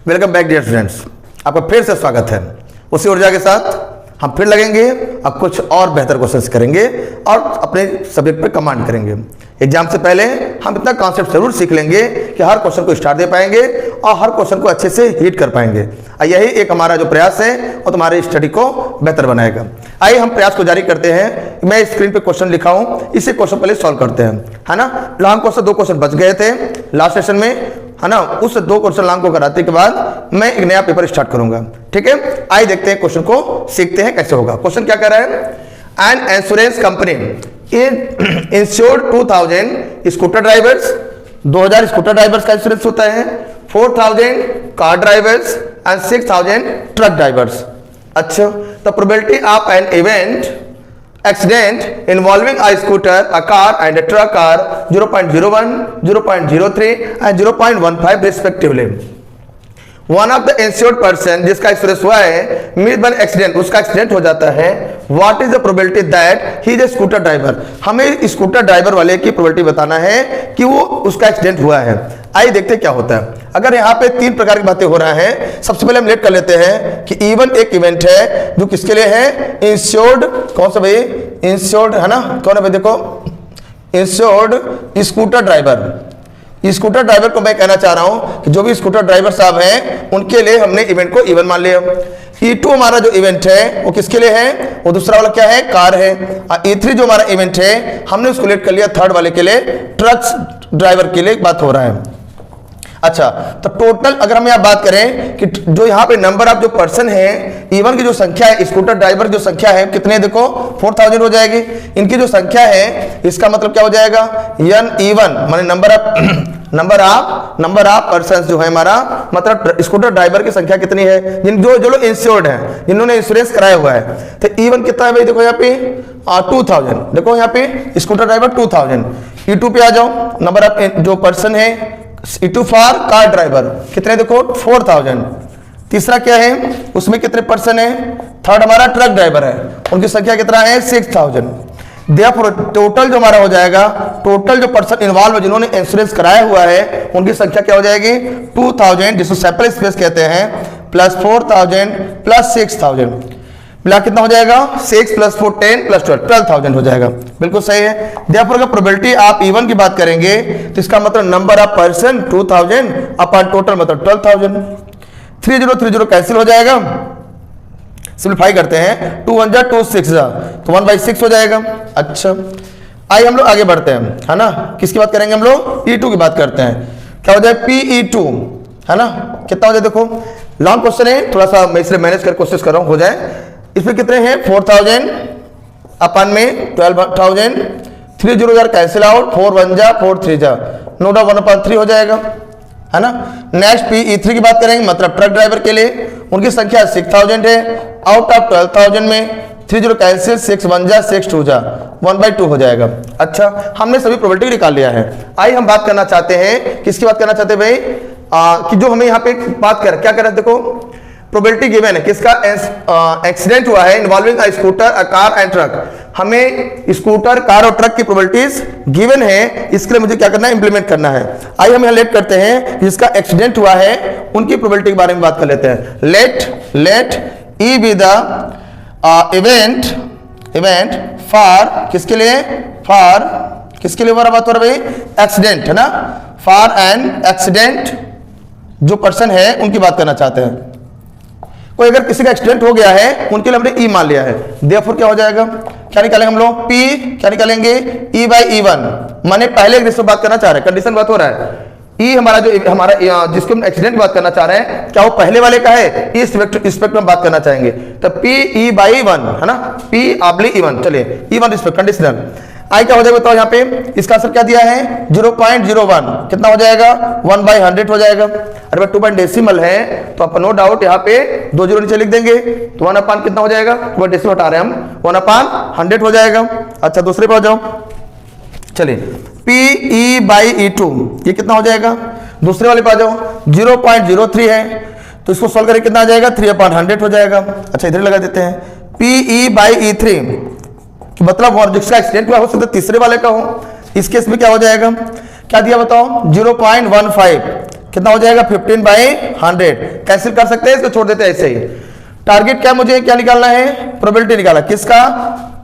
Welcome back dear students, आपका फिर से स्वागत है। उसी ऊर्जा के साथ हम फिर लगेंगे, अब कुछ और बेहतर क्वेश्चंस करेंगे और अपने सब्जेक्ट पर कमांड करेंगे। एग्जाम से पहले हम इतना कॉन्सेप्ट जरूर सीख लेंगे कि हर क्वेश्चन को स्टार दे पाएंगे और हर क्वेश्चन को अच्छे से हिट कर पाएंगे। यही एक हमारा जो प्रयास है वो तुम्हारे स्टडी को बेहतर बनाएगा। आइए हम प्रयास को जारी करते हैं। मैं स्क्रीन पे क्वेश्चन लिखा हूं, इसे क्वेश्चन पहले सॉल्व करते हैं, है ना। लॉन्ग क्वेश्चन 2 क्वेश्चन बच गए थे लास्ट सेशन में, है ना। उस 2 क्वेश्चन लॉन्ग को कराने के बाद मैं एक नया पेपर स्टार्ट करूंगा, ठीक है। आइए देखते हैं क्वेश्चन को, सीखते हैं कैसे होगा। क्वेश्चन क्या कह रहा है, an insurance company insured 2000 scooter drivers, 2000 scooter drivers का इंश्योरेंस होता है, 4000 car drivers and 6000 truck drivers. अच्छा, the probability of an event accident involving a scooter, a car and a truck are 0.01, 0.03 and 0.15 respectively. One of the insured person जिसका insurance हुआ है mid by accident, उसका accident हो जाता है। What is the probability that he is a scooter driver? हमें scooter driver वाले की प्रोबेबिलिटी बताना है कि वो उसका एक्सीडेंट हुआ है। आइए देखते हैं क्या होता है। अगर यहाँ पे 3 प्रकार की बातें हो रहा है, सबसे पहले हम लेट कर लेते हैं कि इवन एक इवेंट है जो किसके लिए है, इंश्योर्ड। कौन सा भाई, इंश्योर्ड है ना, कौन है भाई, देखो insured scooter driver. Scooter driver को मैं कहना चाह रहा हूं कि जो भी स्कूटर ड्राइवर साहब हैं उनके लिए हमने इवेंट को इवन मान लिया। E2 हमारा जो इवेंट है वो किसके लिए है, वो दूसरा वाला क्या है, कार है। E3 जो हमारा इवेंट है हमने उसको लेट कर लिया थर्ड वाले के लिए, ट्रक ड्राइवर के लिए बात हो रहा है। अच्छा, तो टोटल अगर हम यहाँ बात करें कि जो यहाँ पे नंबर ऑफ जो पर्सन है, इवन की जो संख्या है, स्कूटर ड्राइवर जो संख्या है कितने, देखो 4000 हो जाएगी। इनकी जो संख्या है इसका मतलब क्या हो जाएगा, एन इवन माने नंबर ऑफ पर्सन जो है हमारा, मतलब स्कूटर ड्राइवर की संख्या कितनी है, जो लोग इंश्योर्ड है, जिन्होंने इंश्योरेंस कराया हुआ है। तो इवन कितना है भाई, देखो यहाँ पे 2000, देखो यहाँ पे स्कूटर ड्राइवर 2000। E2 पे आ जाओ, नंबर ऑफ जो पर्सन है E2 फॉर कार ड्राइवर कितने, देखो 4000। तीसरा क्या है, उसमें कितने पर्सन है, थर्ड हमारा ट्रक ड्राइवर है, उनकी संख्या कितना है 6000। देयरफॉर टोटल जो हमारा हो जाएगा, टोटल जो पर्सन इन्वॉल्व है जिन्होंने इंश्योरेंस कराया हुआ है उनकी संख्या क्या हो जाएगी 2000, जिसको सेपरेट स्पेस कहते हैं, प्लस 4000 प्लस 6000, मिला कितना हो जाएगा 6 प्लस 4 10 प्लस 12,000 हो जाएगा। बिल्कुल सही है। देयरफॉर अगर प्रोबेबिलिटी आप इवन की बात करेंगे तो इसका मतलब number of person 2000 upon total मतलब 12,000। 3030 कैंसिल हो जाएगा, सिंपलीफाई करते हैं, 2 1 जा 2 6 जा तो 1/6 हो जाएगा। अच्छा, आइए हम लोग आगे बढ़ते हैं, है ना। किसकी बात करेंगे हम लोग, E2 की बात करते हैं। क्या हो जाए PE2, है ना, कितना हो जाए, देखो लॉन्ग क्वेश्चन है, थोड़ा सा मैं इसलिए मैनेज कर कोशिश कर रहा हूं हो जाए। इसमें कितने हैं 4000 अपन में 12,000, 30 कैंसिल आउट, 4 1 जा 4 3 जा, नो डाउट 1/3 हो जाएगा, है ना। नेक्स्ट PE3 की बात करेंगे, मतलब ट्रक ड्राइवर के लिए, उनकी संख्या 6000 है। आउट ऑफ 12,000 में 30 कैंसिल, 6 1 जा 6 2 जा 1/2 हो जाएगा। अच्छा, हमने सभी प्रोबेबिलिटी निकाल लिया है। आइए हम बात करना चाहते हैं, किसकी बात करना चाहते हैं भाई, कि जो हमें यहाँ पे बात कर क्या कर रहे हैं, देखो प्रोबेबिलिटी गिवन है, किसका एक्सीडेंट हुआ है involving a scooter, a car and truck. हमें स्कूटर, कार और ट्रक की प्रोबेबिलिटीज गिवन है, इसके लिए मुझे क्या करना है, इंप्लीमेंट करना है। आइए हम यहाँ लेट करते हैं, जिसका एक्सीडेंट हुआ है उनकी प्रोबेबिलिटी के बारे में बात कर लेते हैं। Let E be the event for किसके लिए, किसके लिए बात हो रहा है भाई, एक्सीडेंट, है ना। फॉर एन एक्सीडेंट जो पर्सन है उनकी बात करना चाहते हैं। कोई अगर किसी का एक्सीडेंट हो गया है उनके लिए हमने E मान लिया है। देयरफॉर क्या हो जाएगा, क्या निकालेंगे हम लोग, P क्या निकालेंगे, E/E1, माने पहले जिससे बात करना चाह रहे हैं, कंडीशन बात हो रहा है। E हमारा जो हमारा जिसको हम एक्सीडेंट की बात करना चाह रहे हैं, क्या वो पहले वाले का है, इस रिस्पेक्ट में बात करना चाहेंगे, तो PE/1, है ना, P/E1। चलिए E1 रिस्पेक्ट कंडीशनल। आई क्या हो जाएगा बताओ, यहाँ पे इसका आंसर क्या दिया है 0.01, कितना हो जाएगा 1/100 हो जाएगा। अरे भाई 2 पॉइंट डेसिमल है तो आप नो डाउट यहाँ पे 2 0 नीचे लिख देंगे, तो 1/, कितना हो जाएगा, 2 डेसिमल हटा रहे हैं हम, 1/100 हो जाएगा। अच्छा, दूसरे पे आ जाओ, चलिए PE/E2 ये कितना हो जाएगा, दूसरे वाले पे आ जाओ, 0.03 है तो इसको सॉल्व करके कितना आ जाएगा 3/100 हो जाएगा। अच्छा, इधर लगा देते हैं PE/E3, मतलब जिसका एक्सीडेंट हुआ हो सकता है तीसरे वाले का हो। इस केस में क्या हो जाएगा, क्या दिया बताओ 0.15, कितना हो जाएगा 15/100। कैंसिल कर सकते हैं, इसको छोड़ देते हैं ऐसे ही। टारगेट क्या, मुझे क्या निकालना है, प्रोबेबिलिटी निकाला, किसका,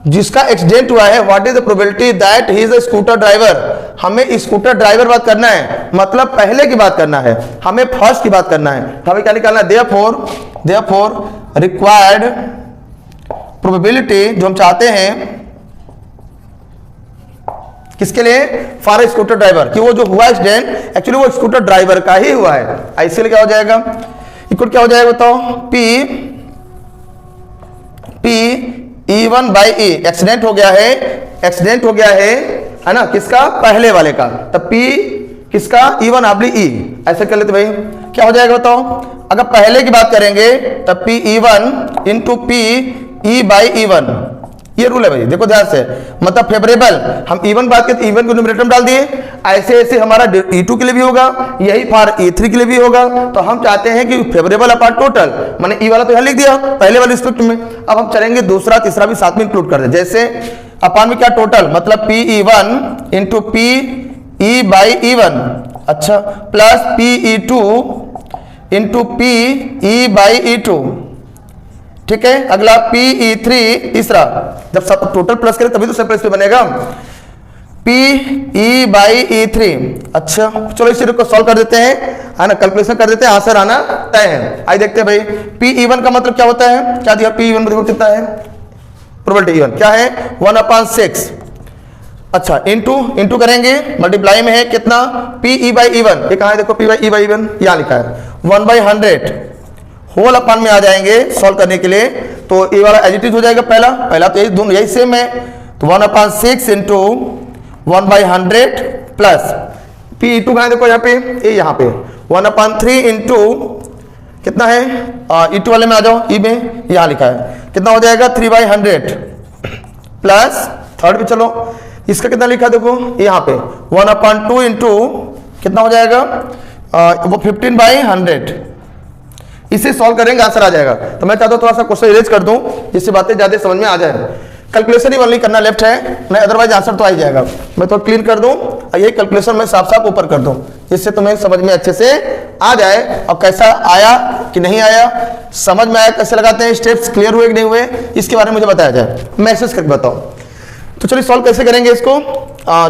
जिसका एक्सीडेंट हुआ है। What is the probability that he is a scooter driver. हमें स्कूटर ड्राइवर बात करना है, मतलब पहले की बात करना है, हमें फर्स्ट की बात करना है। हमें क्या निकालना है, देयरफॉर रिक्वायर्ड प्रोबेबिलिटी, जो हम चाहते हैं किसके लिए, फॉर ए स्कूटर ड्राइवर, कि वो जो हुआ एक्सीडेंट एक्चुअली वो स्कूटर ड्राइवर का ही हुआ है। इसलिए क्या हो जाएगा, इक्वल क्या हो जाएगा बताओ, P E1/E। एक्सीडेंट हो गया है ना, किसका, पहले वाले का, तब P किसका, E1/E। ऐसे कर लेते भाई, क्या हो जाएगा बताओ। अगर पहले की बात करेंगे तब P E1 × P E/E1, ये रूल है भाई, देखो ध्यान से, मतलब फेवरेबल, हम E1 बात करते E1 को न्यूमरेटर में डाल दिए, ऐसे ऐसे हमारा E2 के लिए भी होगा, यही फॉर E3 के लिए भी होगा। तो हम चाहते हैं कि फेवरेबल अपॉन टोटल, मैंने E वाला तो यहाँ लिख दिया पहले वाले स्क्रिप्ट में, अब हम चलेंगे दूसरा तीसरा भी साथ में इंक्लूड कर दे। जैसे अपॉन में क्या, टोटल, मतलब PE1 × P E/E1, अच्छा, प्लस PE2 × P E/E2, ठीक है। अगला PE3, तीसरा, जब सब टोटल प्लस करें तभी तो सेपरेट बनेगा, P E/E3। अच्छा चलो इस को सॉल्व कर देते हैं, है ना, कैलकुलेशन कर देते हैं, आंसर आना तय है। आइए देखते हैं भाई, PE1 का मतलब क्या होता है, क्या दिया, PE1 देखो कितना है, प्रोबेबिलिटी E1 क्या है, 1/6। अच्छा इंटू करेंगे, मल्टीप्लाई में है कितना, P E/E1, ये कहाँ है, देखो P E/E1 यहाँ लिखा है, 1/100 होल अपान में आ जाएंगे सॉल्व करने के लिए। तो ये वाला एज इट इज हो जाएगा, पहला तो यही दोनों यही सेम है, तो 1/6 × 1/100 प्लस P2 कहाँ, देखो यहाँ पे, ये यहाँ पे 1/3 × कितना है, E2 वाले में आ जाओ, E में यहाँ लिखा है, कितना हो जाएगा 3/100 प्लस थर्ड पे चलो, इसका कितना लिखा देखो यहाँ पे 1/2 × कितना हो जाएगा, वो 15/100। इसे सॉल्व करेंगे आंसर आ जाएगा। तो मैं चाहता हूं थोड़ा सा क्वेश्चन इरेज कर दूं जिससे बातें ज्यादा समझ में आ जाए। कैलकुलेशन ही ओनली करना लेफ्ट है, नहीं अदरवाइज आंसर तो आ ही जाएगा। मैं तो क्लीन कर दूं और यही कैलकुलेशन मैं साफ साफ ऊपर कर दूं, जिससे तुम्हें समझ में अच्छे से आ जाए। और कैसा आया कि नहीं आया, समझ में आया, कैसे लगाते हैं, स्टेप्स क्लियर हुए कि नहीं हुए, इसके बारे में मुझे बताया जाए, मैसेज करके बताओ। तो चलिए सॉल्व कैसे करेंगे इसको।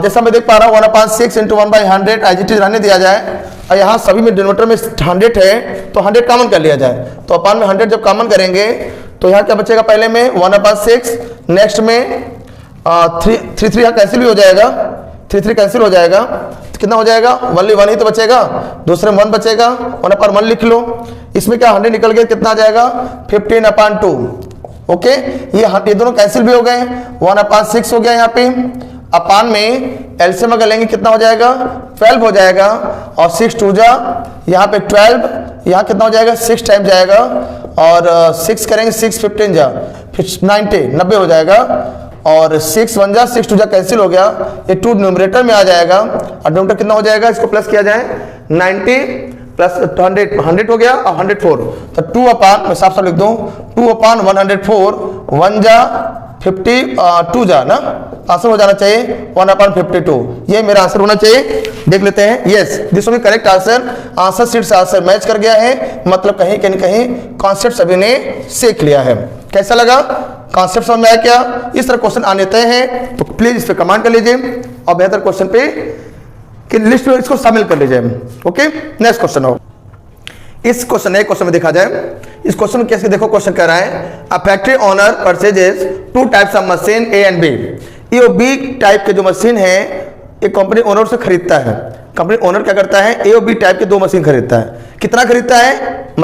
जैसा मैं देख पा रहा हूँ 1/6 × 1/100 एज इट इज रहने दिया जाए, और यहाँ सभी में डिनोमिनेटर में 100 है तो 100 कॉमन कर लिया जाए। तो अपान में 100 जब कॉमन करेंगे तो यहाँ क्या बचेगा, पहले में 1/6, नेक्स्ट में 3 यहाँ कैंसिल भी हो जाएगा, 3 कैंसिल हो जाएगा, तो कितना हो जाएगा, 1 ही तो बचेगा, दूसरे में 1 बचेगा, 1/1 लिख लो। इसमें क्या 100 निकल गया, कितना आ जाएगा 15/2। ओके, ये दोनों कैंसिल भी हो गए, 1/6 हो गया यहाँ पे, अपान में एलसीएम अगर लेंगे कितना हो जाएगा 12 हो जाएगा, और 6 2 जा यहाँ पे 12, यहाँ कितना हो जाएगा 6 टाइम जाएगा, और 6 करेंगे 6 15 जा, फिर 90 हो जाएगा, और 6 1 जा 6 2 जा कैंसिल हो गया, ये 2 न्यूमरेटर में आ जाएगा, और डिनोमिनेटर कितना हो जाएगा, इसको प्लस किया जाए 90 प्लस 100 हो गया, और 104, तो 2 अपान, मैं साफ साफ लिख दूं 2/104, 1 जा 50, 2 जा ना, आंसर हो जाना चाहिए 1/52। ये मेरा आंसर होना चाहिए, देख लेते हैं। Yes this will be correct answer, answer sheet से आंसर मैच कर गया है, मतलब कहीं कहीं कॉन्सेप्ट सभी ने सीख लिया है। कैसा लगा, कॉन्सेप्ट समझ में आया क्या, इस तरह क्वेश्चन आने तय हैं, तो प्लीज इस पे कमेंट कर लीजिए और बेहतर क्वेश्चन पे कि लिस्ट में इसको शामिल कर लीजिए। ओके, नेक्स्ट क्वेश्चन हो, इस क्वेश्चन में देखा जाए, इस क्वेश्चन में कैसे देखो, क्वेश्चन कह रहा है a factory owner purchases 2 types of machine A and B. ये बी टाइप के जो मशीन है एक कंपनी ओनर से खरीदता है। कंपनी ओनर क्या करता है, ए और बी टाइप के 2 मशीन खरीदता है। कितना खरीदता है,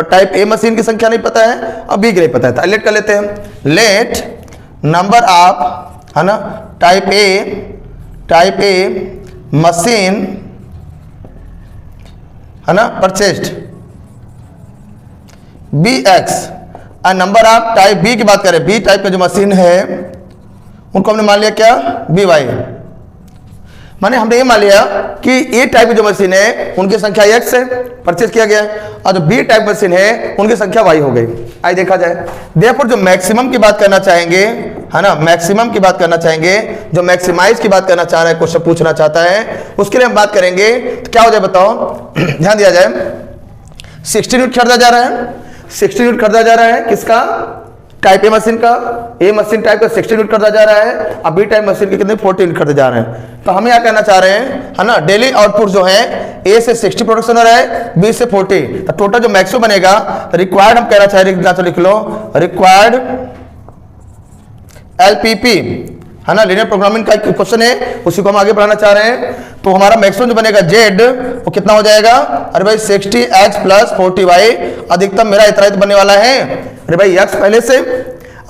टाइप ए मशीन की संख्या नहीं पता है और बी की नहीं पता है, तो लेट कर लेते हैं, लेट नंबर ऑफ, है ना, टाइप ए मशीन, है ना, परचेस्ड BX, और नंबर ऑफ टाइप बी की बात करें, बी टाइप का जो मशीन है उनको हमने मान लिया क्या, BY, माने हमने ये मान लिया कि ए टाइप की जो मशीन है उनकी संख्या X है, परचेज किया गया, और जो बी टाइप मशीन है उनकी संख्या Y हो गई। आइए देखा जाए, देयरफॉर जो मैक्सिमम की बात करना चाहेंगे, है ना, मैक्सिमम की बात करना चाहेंगे, जो मैक्सिमाइज की बात करना चाह रहा है, क्वेश्चन पूछना चाहता है, उसके लिए हम बात करेंगे, तो क्या हो जाए बताओ, ध्यान दिया जाए, 60 यूनिट खरीदा जा रहा है, 60 यूनिट खरीदा जा रहा है किसका, टाइप ए मशीन का, ए मशीन टाइप का 60 यूनिट खरीदा जा रहा है, अब बी टाइप मशीन के कितने 40 यूनिट खरीदे जा रहे हैं। तो हम क्या कहना चाह रहे हैं, है ना, डेली आउटपुट जो है ए से 60 प्रोडक्शन हो रहा है, बी से 40, तो टोटल जो मैक्सिमम बनेगा रिक्वायर्ड हम कहना चाह रहे हैं, तो लिख लो रिक्वायर्ड एलपीपी, है ना, लीनियर प्रोग्रामिंग का क्वेश्चन है, उसी को हम आगे बढ़ाना चाह रहे हैं। तो हमारा मैक्सिमम जो बनेगा जेड वो कितना हो जाएगा, अरे भाई 60x प्लस 40y, अधिकतम मेरा इतना ही तो बनने वाला है, अरे भाई x पहले से,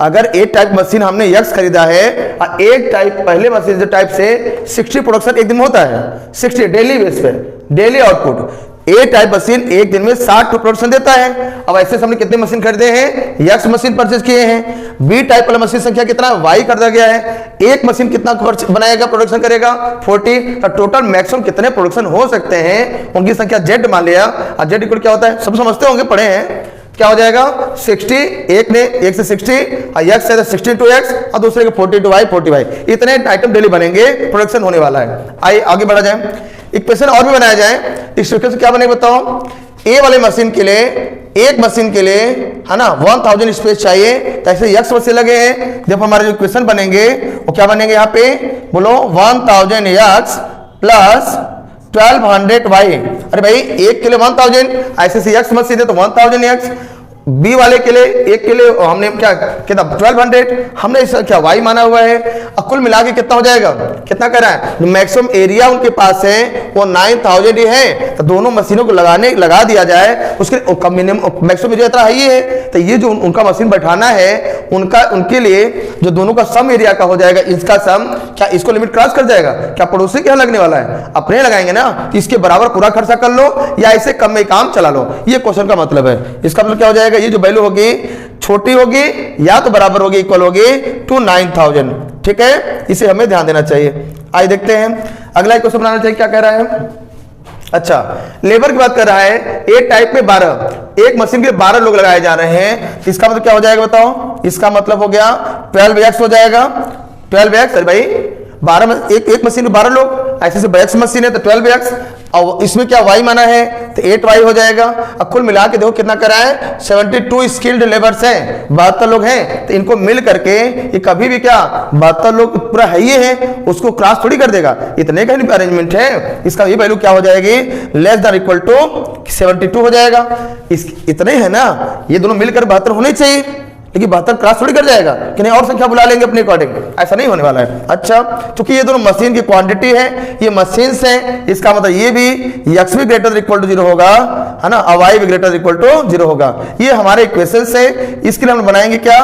अगर एक टाइप मशीन हमने x खरीदा है और एक टाइप पहले मशीन जो टाइप से 60 प्रोडक्शन एक दिन में होता है, 60 डेली बेस पे, डेली आउटपुट, ए टाइप मशीन एक दिन में 60 प्रोडक्शन देता है। अब ऐसे हमने कितने मशीन खरीदे हैं, x मशीन परचेज किए हैं। बी टाइप वाला मशीन संख्या कितना y खरीदा गया है, एक मशीन कितना बनाएगा, प्रोडक्शन करेगा 40, तो टोटल मैक्सिमम कितने प्रोडक्शन हो सकते हैं उनकी संख्या z मान लिया। और z इक्वल क्या होता है, सब समझते होंगे, पढ़े हैं, क्या हो जाएगा 60, एक ने एक से 60 और x से 60 into x और दूसरे के 40 into y 40y, इतने आइटम डेली बनेंगे, प्रोडक्शन होने वाला है। आइए आगे बढ़ा जाए, इक्वेशन और भी बनाया जाए। इस इक्वेशन से क्या बनेगा बताओ, ए वाले मशीन के लिए, एक मशीन के लिए, है ना, 1000 स्पेस चाहिए, तो ऐसे x मशीन लगे हैं, जब हमारे जो इक्वेशन बनेंगे वो क्या बनेंगे, यहाँ पे बोलो 1000x प्लस 1200y, अरे भाई एक के लिए 1000, ऐसे से x मशीन है तो 1000x, बी वाले के लिए, एक के लिए हमने क्या कितना 1200, हमने इसे क्या y माना हुआ है, और कुल मिला के कितना हो जाएगा, कितना कर रहा है, मैक्सिमम एरिया उनके पास है वो 9000 ही है, तो दोनों मशीनों को लगा दिया जाए, उसके मिनिमम मैक्सिमम एरिया इतना ही है, तो ये जो उनका मशीन बैठाना है उनके लिए जो दोनों का सम एरिया का हो जाएगा, इसका सम क्या इसको लिमिट क्रॉस कर जाएगा, क्या पड़ोसी क्या लगने वाला है, अपने लगाएंगे ना, इसके बराबर पूरा खर्चा कर लो या इसे कम में काम चला लो, ये क्वेश्चन का मतलब है। इसका मतलब क्या हो जाएगा, ये जो वैल्यू होगी छोटी होगी या तो बराबर होगी, इक्वल होगी टू 9000, ठीक है, इसे हमें ध्यान देना चाहिए। आइए देखते हैं अगला क्वेश्चन बनाना चाहिए, क्या कह रहा है, अच्छा लेबर की बात कर रहा है, ए टाइप में 12, एक मशीन के 12 लोग लगाए जा रहे हैं, इसका मतलब क्या हो जाएगा बताओ, इसका मतलब हो गया 12x हो जाएगा, 12x, अरे भाई 12 एक मशीन में 12 लोग, ऐसे से x मशीन है तो 12x, और इसमें क्या y माना है तो 8y हो जाएगा। अब कुल मिला के देखो कितना करा है, 72 स्किल्ड लेबर्स हैं, 72 लोग हैं, तो इनको मिल करके ये कभी भी क्या 72 लोग पूरा है ही है, उसको क्रॉस थोड़ी कर देगा, इतने का अरेंजमेंट है, इसका ये वैल्यू क्या हो जाएगी, लेस देन इक्वल टू 72 हो जाएगा, इतने है ना, ये दोनों मिलकर 72 होने चाहिए, लेकिन 72 क्रॉस थोड़ी कर जाएगा कि नहीं और संख्या बुला लेंगे अपने अकॉर्डिंग, ऐसा नहीं होने वाला है। अच्छा क्योंकि ये दोनों मशीन की क्वांटिटी है, ये मशीन से, इसका मतलब ये भी x भी ग्रेटर इक्वल टू 0 होगा, है ना, और y भी ग्रेटर इक्वल टू 0 होगा। ये हमारे इक्वेशन से, इसके लिए हम बनाएंगे क्या,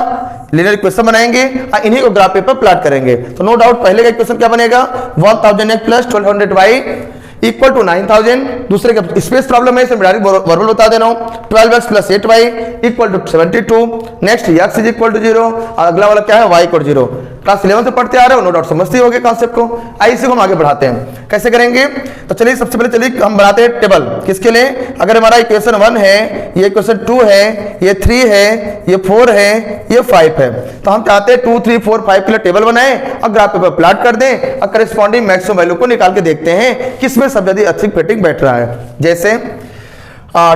लीनियर इक्वेशन बनाएंगे और इन्हीं को ग्राफ पेपर प्लॉट करेंगे। तो नो डाउट पहले का इक्वेशन क्या बनेगा, 1000x plus 1200y equal to 9000, दूसरे का स्पेस प्रॉब्लम है इसमें डायरेक्ट वर्बल बता दे रहा हूं, 12x plus 8y equal to 72, next x is equal to 0, और अगला वाला क्या है y इक्वल टू 0। क्लास 11 से पढ़ते आ रहे हो, नो डाउट समझते होगे कॉन्सेप्ट को। आइए इसी को हम आगे बढ़ाते हैं, कैसे करेंगे, तो चलिए सबसे पहले चलिए हम बनाते हैं टेबल, किसके लिए, अगर हमारा इक्वेशन 1 है, ये इक्वेशन 2 है, ये 3 है, ये 4 है, ये 5 है, तो हम चाहते हैं 2 3 4 5 के लिए टेबल बनाएं और ग्राफ पेपर प्लॉट कर दें और करेस्पॉन्डिंग मैक्सिमम वैल्यू को निकाल के देखते हैं किसमें सब ज्यादा अच्छी फिटिंग बैठ रहा है। जैसे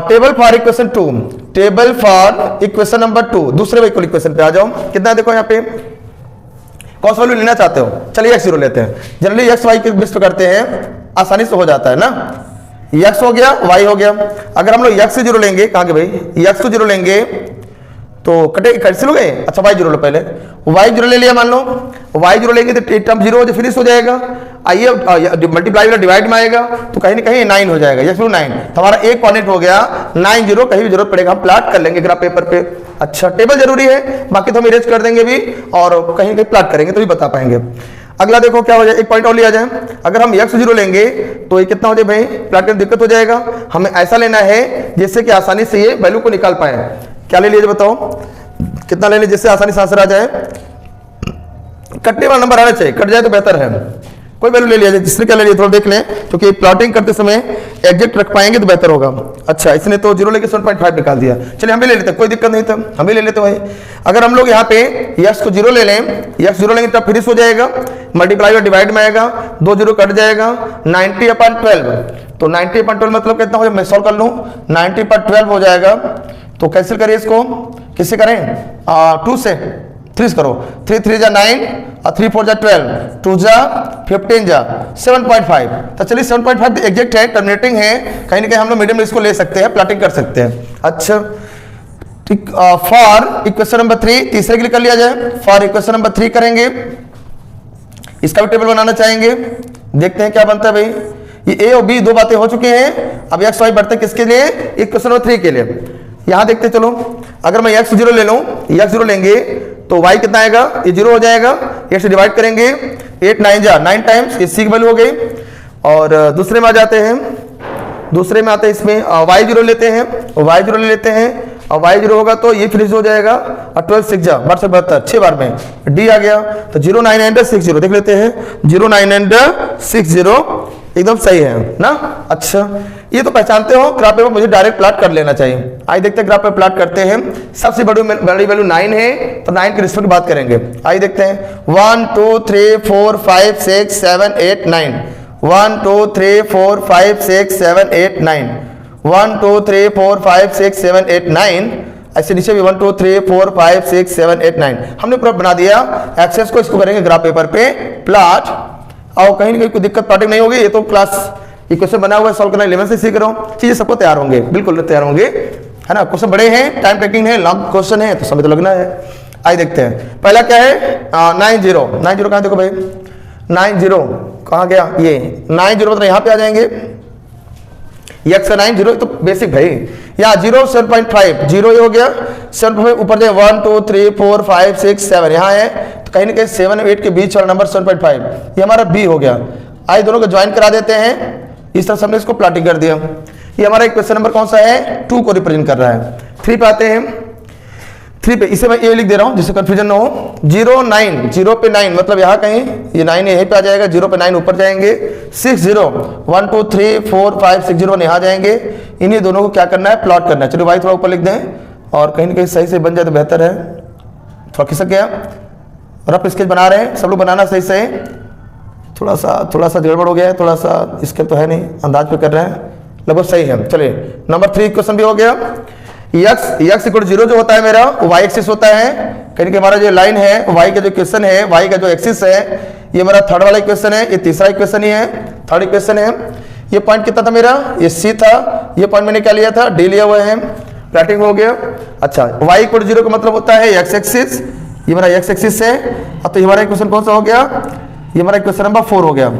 table for equation 2, table for equation number 2, दूसरे इक्वेशन पे आ जाओ, कितना देखो यहाँ पे कौन सा वैल्यू लेना चाहते हो, चलिए x0 लेते हैं, जनरली x y के बेस पे करते हैं, आसानी से हो जाता है ना, x हो गया y हो गया, अगर हम लोग x से 0 लेंगे, कहाँ के भाई x को 0 लेंगे तो कटे कैसे लोगे, अच्छा y 0 लो, पहले y 0 ले लिया, मान लो y 0 लेंगे तो टर्म 0 हो जाए, फिनिश हो जाएगा, आइए मल्टीप्लाई वाला डिवाइड में आएगा तो कहीं ना कहीं 9 हो जाएगा, x 9, तो हमारा एक कॉर्डिनेट हो गया 9 0, कहीं भी जरूरत पड़ेगा हम प्लॉट कर लेंगे ग्राफ पेपर पे। अच्छा टेबल जरूरी है, बाकी तो हम इरेज कर देंगे भी और कहीं कहीं प्लॉट करेंगे तो भी बता पाएंगे। अगला देखो क्या हो जाए, एक पॉइंट और लिया जाए, अगर हम x 0 लेंगे तो ये कितना हो जाए भाई, प्लॉट करने दिक्कत हो जाएगा, हमें ऐसा लेना है जिससे कि आसानी से ये वैल्यू को निकाल पाए। क्या ले लीजिए बताओ, कितना ले लीजिए जिससे आसानी से आंसर आ जाए, कटने वाला नंबर आना चाहिए, कट जाए तो बेहतर है, कोई वैल्यू ले लिया जाए, जिसने क्या ले लिया थोड़ा देख लें, क्योंकि प्लॉटिंग करते समय एग्जैक्ट रख पाएंगे तो बेहतर होगा। अच्छा इसने तो 0 लेके 7.5 निकाल दिया, चलिए हम भी ले लेते हैं, कोई दिक्कत नहीं था, हम भी ले लेते भाई। अगर हम लोग यहाँ पे x को 0 ले लें, x 0 लेंगे तब फिनिश हो जाएगा, मल्टीप्लाई और डिवाइड में आएगा, 2 0 कट जाएगा, 90/12 तो 90/12 मतलब कितना हो जाएगा, मैं सॉल्व कर लूँ, 90/12 हो जाएगा। तो कैंसिल करिए इसको, किससे करें, 2 से, 3 से करो, 3 3 जा 9 और 3 4 जा 12, 2 जा 15 जा 7.5। तो चलिए 7.5 एग्जैक्ट है, टर्मिनेटिंग है, कहीं ना कहीं हम लोग मीडियम इसको ले सकते हैं, प्लॉटिंग कर सकते हैं। अच्छा ठीक, फॉर इक्वेशन नंबर 3 तीसरे के लिए कर लिया जाए। फॉर इक्वेशन नंबर 3 करेंगे, इसका भी टेबल बनाना चाहेंगे, देखते हैं क्या बनता है भाई। ये ए और बी दो बातें हो चुकी हैं, अब एक्स वाई बढ़ते किसके लिए, इक्वेशन नंबर 3 के लिए। यहां देखते चलो, अगर मैं x 0 ले लूं, x 0 लेंगे तो y कितना आएगा, ये 0 हो जाएगा, 8 से डिवाइड करेंगे, 8 9 जा 9 टाइम्स, ये c की वैल्यू हो गई। और दूसरे में आ जाते हैं, दूसरे में आते हैं इसमें y 0 लेते हैं, y 0 ले लेते हैं, और y 0 होगा तो ये फिनिश हो जाएगा, और 12 6 जा 72 6 बार में d आ गया। तो 0 9 and 6 0 देख लेते हैं, 0 9 and 6 0 एकदम सही है ना। अच्छा ये तो पहचानते हो, ग्राफ पेपर मुझे डायरेक्ट प्लॉट कर लेना चाहिए। आइए देखते हैं ग्राफ पे प्लॉट करते हैं। सबसे बड़ी वैल्यू 9 है, तो 9 के रिस्पेक्ट बात करेंगे। आइए देखते हैं, 1 2 3 4 5 6 7 8 9, 1 2 3 4 5 6 7 8 9, 1 2 3 4 5 6 7 8 9, ऐसे नीचे भी 1 2 3 4 5 6 7 8 9 हमने पूरा बना दिया। एक्सेस को इसको करेंगे ग्राफ पेपर पे प्लॉट, और कहीं ना कहीं कोई दिक्कत प्लॉटिंग नहीं होगी। ये तो क्लास इक्वेशन बना हुआ है, सॉल्व करना 11 से सीख रहा हूँ, चीजें सबको तैयार होंगे, बिल्कुल तैयार होंगे, है ना। क्वेश्चन बड़े हैं, टाइम टेकिंग है, लॉन्ग क्वेश्चन है, तो समय तो लगना है। आइए देखते हैं, पहला क्या है, 9 0 9 0 कहाँ देखो भाई, 9 0 कहाँ गया, ये 9 0 मतलब यहाँ पे आ जाएंगे, x का 9 0 तो बेसिक भाई, यहाँ 0 7.5 0 ये हो गया, 7 ऊपर जाए 1 2 3 4 5 6 7 यहाँ है, तो कहीं ना कहीं 7 और 8 के बीच वाला नंबर 7.5 ये हमारा b हो गया। आइए दोनों को ज्वाइन करा देते हैं, इस तरह से हमने इसको प्लॉटिंग कर दिया। ये हमारा क्वेश्चन नंबर कौन सा है, 2 को रिप्रेजेंट कर रहा है। 3 पे आते हैं, 3 पे इसे मैं ए लिख दे रहा हूं जिससे कंफ्यूजन ना हो। 0 9 0 पे 9 मतलब यहाँ कहीं ये 9 यहीं पे आ जाएगा, 0 पे 9 ऊपर जाएंगे, 6 0 1 2 3 4 5 6 0 यहाँ जाएंगे। इन्हीं दोनों को क्या करना है, प्लॉट करना है। चलिए वाई थोड़ा ऊपर लिख दें, और कहीं ना कहीं सही से बन जाए तो बेहतर है। थोड़ा खिसक गया, रफ स्केच बना रहे हैं, सब लोग बनाना सही से। थोड़ा सा गड़बड़ हो गया है, थोड़ा सा स्केल तो है नहीं, अंदाज पे कर रहे हैं, लगभग सही है। चलिए नंबर 3 क्वेश्चन भी हो गया। x इक्वल 0 जो होता है मेरा y एक्सिस होता है, कहीं हमारा जो लाइन है y का जो इक्वेशन है, y का जो एक्सिस है, ये मेरा थर्ड वाला इक्वेशन है, ये तीसरा इक्वेशन ही है, थर्ड इक्वेशन है। ये पॉइंट कितना था मेरा, ये c था, ये पॉइंट मैंने क्या लिया था, d लिया हुआ है, प्लॉटिंग हो गया। अच्छा y इक्वल 0 का मतलब होता है x एक्सिस, ये मेरा x एक्सिस है। अब तो हमारा इक्वेशन कौन सा हो गया, ये हमारा इक्वेशन नंबर 4 हो गया।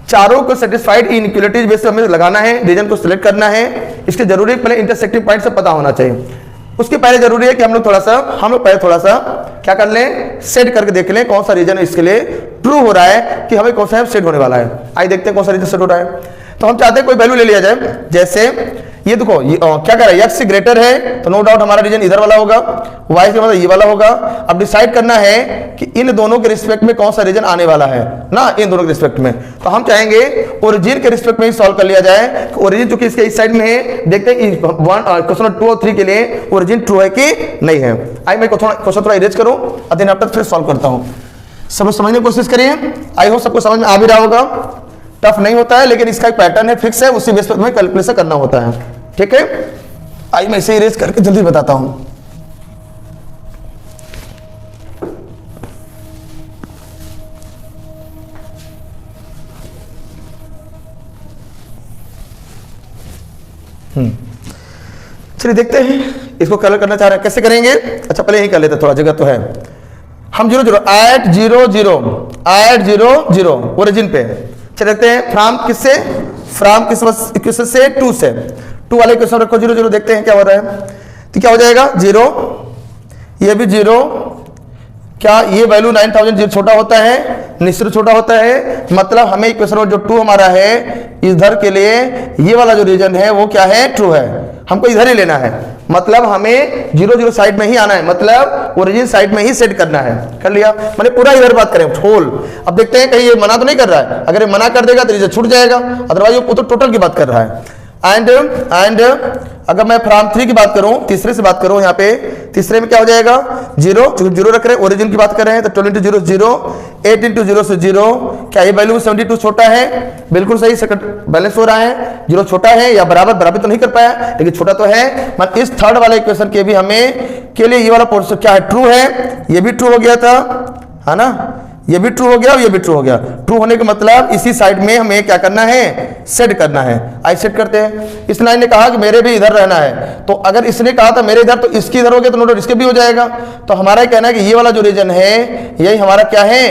चारों को सेटिस्फाइड इनइक्वालिटीज बेस हमें लगाना है, रीजन को सिलेक्ट करना है। इसके जरूरी पहले इंटरसेक्टिंग पॉइंट से पता होना चाहिए। उसके पहले जरूरी है कि हम लोग पहले थोड़ा सा क्या कर लें, सेट करके देख लें कौन सा रीजन इसके लिए ट्रू हो रहा है कि हमें कौन सा सेट होने वाला है। आइए देखते हैं कौन सा रीजन सेट हो रहा है। तो हम चाहते हैं कोई वैल्यू ले लिया जाए, जैसे ये देखो ये क्या कर रहा है, x से ग्रेटर है तो नो डाउट हमारा रीजन इधर वाला होगा, y से मतलब ये वाला होगा। अब डिसाइड करना है कि इन दोनों के रिस्पेक्ट में कौन सा रीजन आने वाला है ना, इन दोनों के रिस्पेक्ट में। तो हम चाहेंगे ओरिजिन के रिस्पेक्ट में ही सॉल्व कर लिया जाए। ओरिजिन जो कि इसके इस साइड में है, देखते हैं क्वेश्चन 2 और 3 के लिए ओरिजिन ट्रू है कि नहीं है। आई मैं क्वेश्चन थोड़ा इरेज करूं और दिन आफ्टर फिर सॉल्व करता हूं। सब समझने की कोशिश करिए, आई होप सबको समझ में आ भी रहा होगा। टफ नहीं होता है, लेकिन इसका एक पैटर्न है, फिक्स है, उसी बेस पर हमें कैलकुलेशन करना होता है, ठीक है। आइए मैं इसे इरेज करके जल्दी बताता हूं। चलिए देखते हैं इसको कलर करना चाह रहे हैं, कैसे करेंगे। अच्छा पहले यही कर लेते, थोड़ा जगह तो है। हम 0 0 एट 0 0 0 ओरिजिन पे चले देखते हैं, फ्रॉम किससे, फ्रॉम किस इक्वेशन से, 2 से। 2 वाले इक्वेशन रखो 0 0, देखते हैं क्या हो रहा है। तो क्या हो जाएगा 0, ये भी 0। क्या ये वैल्यू 9000 छोटा होता है, निश्चित छोटा होता है, मतलब हमें इक्वेशन जो 2 हमारा है इधर के लिए ये वाला जो रीजन है वो क्या है, ट्रू है। हमको इधर ही लेना है, मतलब हमें 0 0 साइड में ही आना है, मतलब ओरिजिन साइड में ही सेट करना है। कर लिया, मैंने पूरा इधर बात करें होल। अब देखते हैं कहीं ये मना तो नहीं कर रहा है, अगर ये मना कर देगा तो रीजन छूट जाएगा, अदरवाइज वो तो टोटल की बात कर रहा है। एंड अगर मैं फ्रॉम 3 की बात करूं, तीसरे से बात करूं, यहाँ पे तीसरे में क्या हो जाएगा 0, क्योंकि 0 रख रहे हैं, ओरिजिन की बात कर रहे हैं, तो 12 इंटू 0 0, 8 इंटू 0 से 0, क्या ये वैल्यू 72 छोटा है? बिल्कुल सही, सेकंड बैलेंस हो रहा है, 0 छोटा है या बराबर तो नहीं कर पाया, लेकिन छोटा तो है। मतलब इस थर्ड वाले इक्वेशन के भी हमें के लिए ये वाला पोर्शन क्या है, ट्रू है, ये भी ट्रू हो गया था, है ना, ये भी ट्रू हो गया और ये भी ट्रू हो गया। ट्रू होने का मतलब इसी साइड में हमें क्या करना है, सेट करना है। आई सेट करते हैं। इस लाइन ने कहा कि मेरे भी इधर रहना है, तो अगर इसने कहा था मेरे इधर, तो इसकी इधर हो गया तो नोट इसके भी हो जाएगा। तो हमारा कहना है कि ये वाला जो रीजन है, यही हमारा क्या है,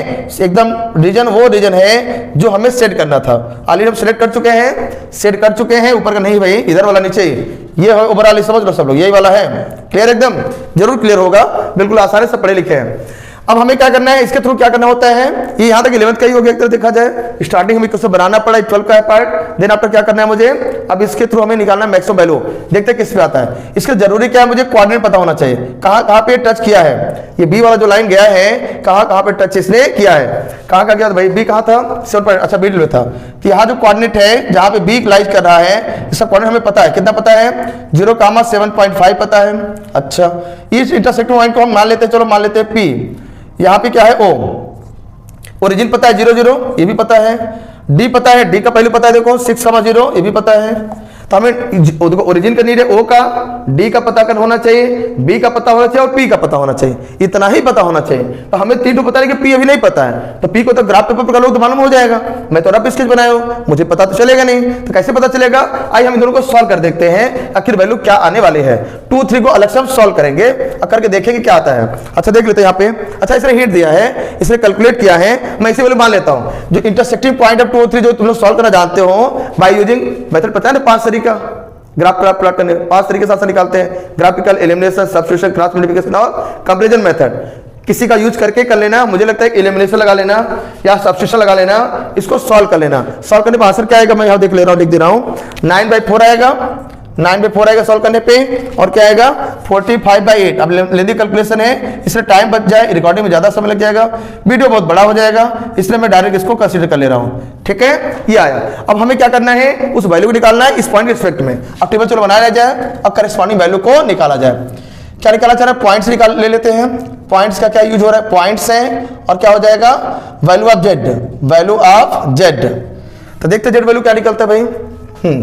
एकदम रीजन, वो रीजन है जो हमें सेट करना था। ऑलरेडी हम सेलेक्ट कर चुके हैं, सेट कर चुके हैं। ऊपर का नहीं भाई, इधर वाला नीचे, ये है ओवरऑल, समझ लो सब लोग, यही वाला है। क्लियर, एकदम जरूर क्लियर होगा, बिल्कुल आसानी से पढ़े लिखे हैं। अब हमें क्या करना है, इसके थ्रू क्या करना होता है, ये यहाँ तक 11th का ही हो गया एक तरह देखा जाए। स्टार्टिंग हमें कुछ बनाना पड़ा, 12 का है पार्ट, देन आफ्टर क्या करना है मुझे, अब इसके थ्रू हमें निकालना मैक्सिमम वैल्यू। देखते हैं किस पे आता है। इसके जरूरी क्या है, मुझे कोऑर्डिनेट पता होना चाहिए, कहाँ पे टच किया है। ये बी वाला जो लाइन गया है, कहाँ पे टच इसने किया है, कहाँ गया भाई, बी कहाँ था, 7 अच्छा बी में था। तो यहाँ जो कोऑर्डिनेट है, जहाँ पे बी लाइज कर रहा है, इसका कोऑर्डिनेट हमें पता है, कितना पता है, 0,7.5 पता है। अच्छा, इस इंटरसेक्टिंग पॉइंट को हम मान लेते हैं, चलो मान लेते हैं पी। यहाँ पे क्या है, ओ, ओरिजिन पता है 0 0, ये भी पता है। डी पता है, डी का पहले पता है, देखो 6,0, ये भी पता है। तो हमें देखो ओरिजिन का नीड है, ओ का, डी का पता कर होना चाहिए, बी का पता होना चाहिए और पी का पता होना चाहिए, इतना ही पता होना चाहिए। तो हमें 3 पता है कि पी अभी नहीं पता है, तो पी को तो ग्राफ पेपर पर कर लो तो मालूम हो जाएगा। मैं तो रफ स्केच बनाया हूं, मुझे पता तो चलेगा नहीं, तो कैसे पता चलेगा। आइए हम इन दोनों को सॉल्व कर देखते हैं, आखिर वैल्यू क्या आने वाले है। 2 3 को अलग से हम सॉल्व करेंगे और करके देखेंगे क्या आता है। अच्छा देख लेते हैं यहाँ पे। अच्छा इसने हिंट दिया है, इसने कैलकुलेट किया है, मैं इसे वैल्यू मान लेता हूँ। जो इंटरसेक्टिंग पॉइंट ऑफ 2 3 जो तुम लोग सॉल्व करना जानते हो बाय यूजिंग मेथड, पता है ना 5 तरीका ग्राफ प्लॉट करने, 5 तरीके से निकालते हैं, graphical, elimination, substitution, cross multiplication और कंपैरिजन मेथड। किसी का यूज करके कर लेना, मुझे लगता है एलिमिनेशन लगा लेना या सब्स्टिट्यूशन लगा लेना, इसको सॉल्व कर लेना। सॉल्व करने पर आंसर क्या आएगा, मैं यहाँ देख ले रहा हूँ, लिख दे रहा हूँ, 9/4 आएगा, 9/4 आएगा सॉल्व करने पे, और क्या आएगा 45/8। अब लेंदी कैलकुलेशन है, इसमें टाइम बच जाए, रिकॉर्डिंग में ज्यादा समय लग जाएगा, वीडियो बहुत बड़ा हो जाएगा, इसलिए मैं डायरेक्ट इसको कंसीडर कर ले रहा हूँ। ठीक है, ये आया। अब हमें क्या करना है, उस वैल्यू को निकालना है इस पॉइंट के रिस्पेक्ट में। अब टेबल चलो बनाया जाए, अब करस्पॉन्डिंग वैल्यू को निकाला जाए। क्या निकाला जा रहा है, पॉइंट्स निकाल ले लेते हैं। पॉइंट्स का क्या यूज हो रहा है, पॉइंट्स हैं, और क्या हो जाएगा value of Z, value of Z. तो देखते जेड वैल्यू क्या निकलता है भाई।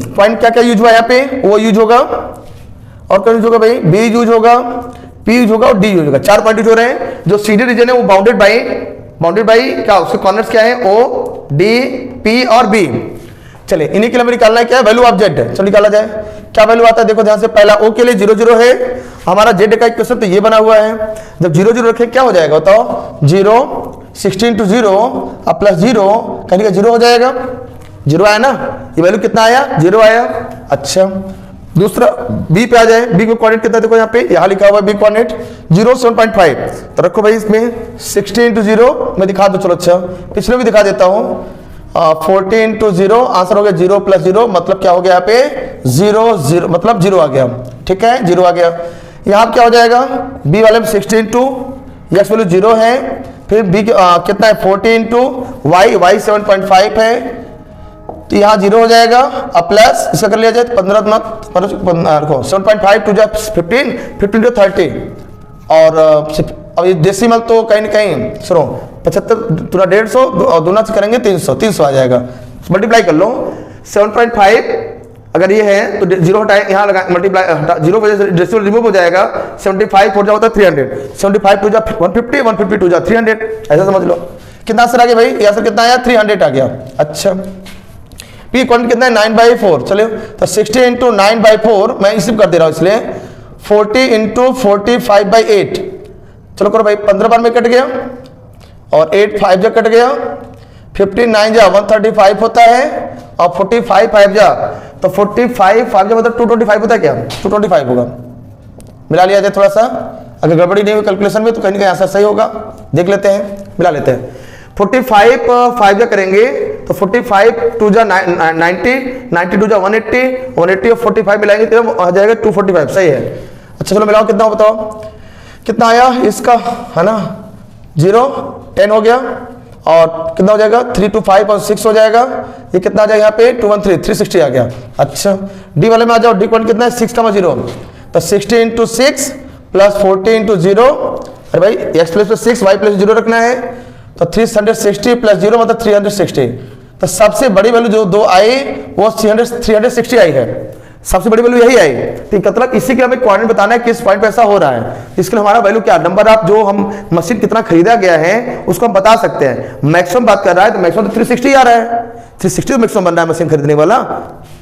पॉइंट क्या क्या यूज हुआ यहाँ पे, वो यूज होगा, और क्या यूज होगा भाई, बी यूज होगा, पी यूज होगा और डी यूज होगा। 4 पॉइंट यूज हो रहे हैं। जो सीडी रीजन है वो बाउंडेड बाई क्या, उसके कॉर्नर्स क्या है, ओ, डी, पी और बी। चलिए इन्हीं के लिए हमें निकालना है क्या, वैल्यू ऑफ जेड। चलो निकाला जाए, क्या वैल्यू आता है, देखो ध्यान से। पहला ओ के लिए 0 0 है, हमारा जेड का इक्वेशन तो ये बना हुआ है। जब 0 0 रखे क्या हो जाएगा बताओ, 0 16 to 0 अब प्लस 0 कहीं का 0 हो जाएगा, 0 आया ना, ये वैल्यू कितना आया, 0 आया। अच्छा दूसरा बी पे आ जाए, बी को कोऑर्डिनेट कितना देखो यहाँ पे, यहाँ लिखा हुआ है बी कोऑर्डिनेट 0.7.5, तो रखो भाई इसमें 16 to 0 मैं दिखा दूं। चलो अच्छा पिछले भी दिखा देता हूँ, 14 to 0 आंसर हो गया 0 + 0, मतलब क्या हो गया यहाँ पे 0 0 मतलब 0 आ गया। ठीक है 0 आ गया। यहाँ क्या हो जाएगा, बी वाले में 16 to x वैल्यू 0 है, फिर बी कितना है 14 to y 7.5 है, तो यहाँ 0 हो जाएगा। अब प्लस इसका कर लिया जाए 15 रखो 7.5 to 15 15 to 30, और अब ये डेसिमल तो कहीं ना कहीं सुनो 75 पूरा 150 दूना से करेंगे 300 आ जाएगा, मल्टीप्लाई कर लो। 7.5 अगर ये है तो 0 हटाए, यहाँ लगा मल्टीप्लाई 0 वजह से डेसिमल रिमूव हो जाएगा, 75 हो जाता है 300, 75 टू जा 150, 150 टू जा 300, ऐसा समझ लो। कितना आंसर आ गया भाई, ये आंसर कितना आया 300 आ गया। अच्छा पी क्वांटिटी कितना है 9/4, चलिए तो 60 × 9/4 मैं इसी कर दे रहा हूँ, इसलिए 40 × 45/8, चलो करो भाई 15 बार में कट गया, और 8 5 जा कट गया, 15 9 जा 135 होता है, और 45 5 जा तो 45 5 जा मतलब 225 होता है, क्या 225 होगा। मिला लिया जाए थोड़ा सा, अगर गड़बड़ी नहीं हुई कैलकुलेशन में तो कहीं ना कहीं आंसर सही होगा, देख लेते हैं, मिला लेते हैं। 45 5 जा करेंगे तो 45 2 जा 90, 90 2 जा 180, 180 और 45 मिलाएंगे तो आ जाएगा 245, सही है। अच्छा चलो मिलाओ, कितना बताओ, कितना आया इसका, है ना 0 10 हो गया, और कितना हो जाएगा 3 2 5 और 6 हो जाएगा, ये कितना आ जाएगा यहाँ पे 2 1 3 360 आ गया। अच्छा डी वाले में आ जाओ, डी पॉइंट कितना है 6,0, तो 60 इंटू 6 प्लस 40 इंटू 0, अरे भाई x प्लस 6 y प्लस 0 रखना है, तो 360 प्लस 0 मतलब 360, तो सबसे बड़ी वैल्यू जो 2 आई वो 360 आई है, सबसे बड़ी वैल्यू यही आई। तो मतलब इसी के हमें क्वाड्रेंट बताना है किस पॉइंट पे ऐसा हो रहा है, इसके लिए हमारा वैल्यू क्या नंबर आप जो हम मशीन कितना खरीदा गया है उसको हम बता सकते हैं। मैक्सिमम बात कर रहा है तो मैक्सिमम तो 360 आ रहा है, 360 तो मैक्सिमम बन रहा है मशीन खरीदने वाला,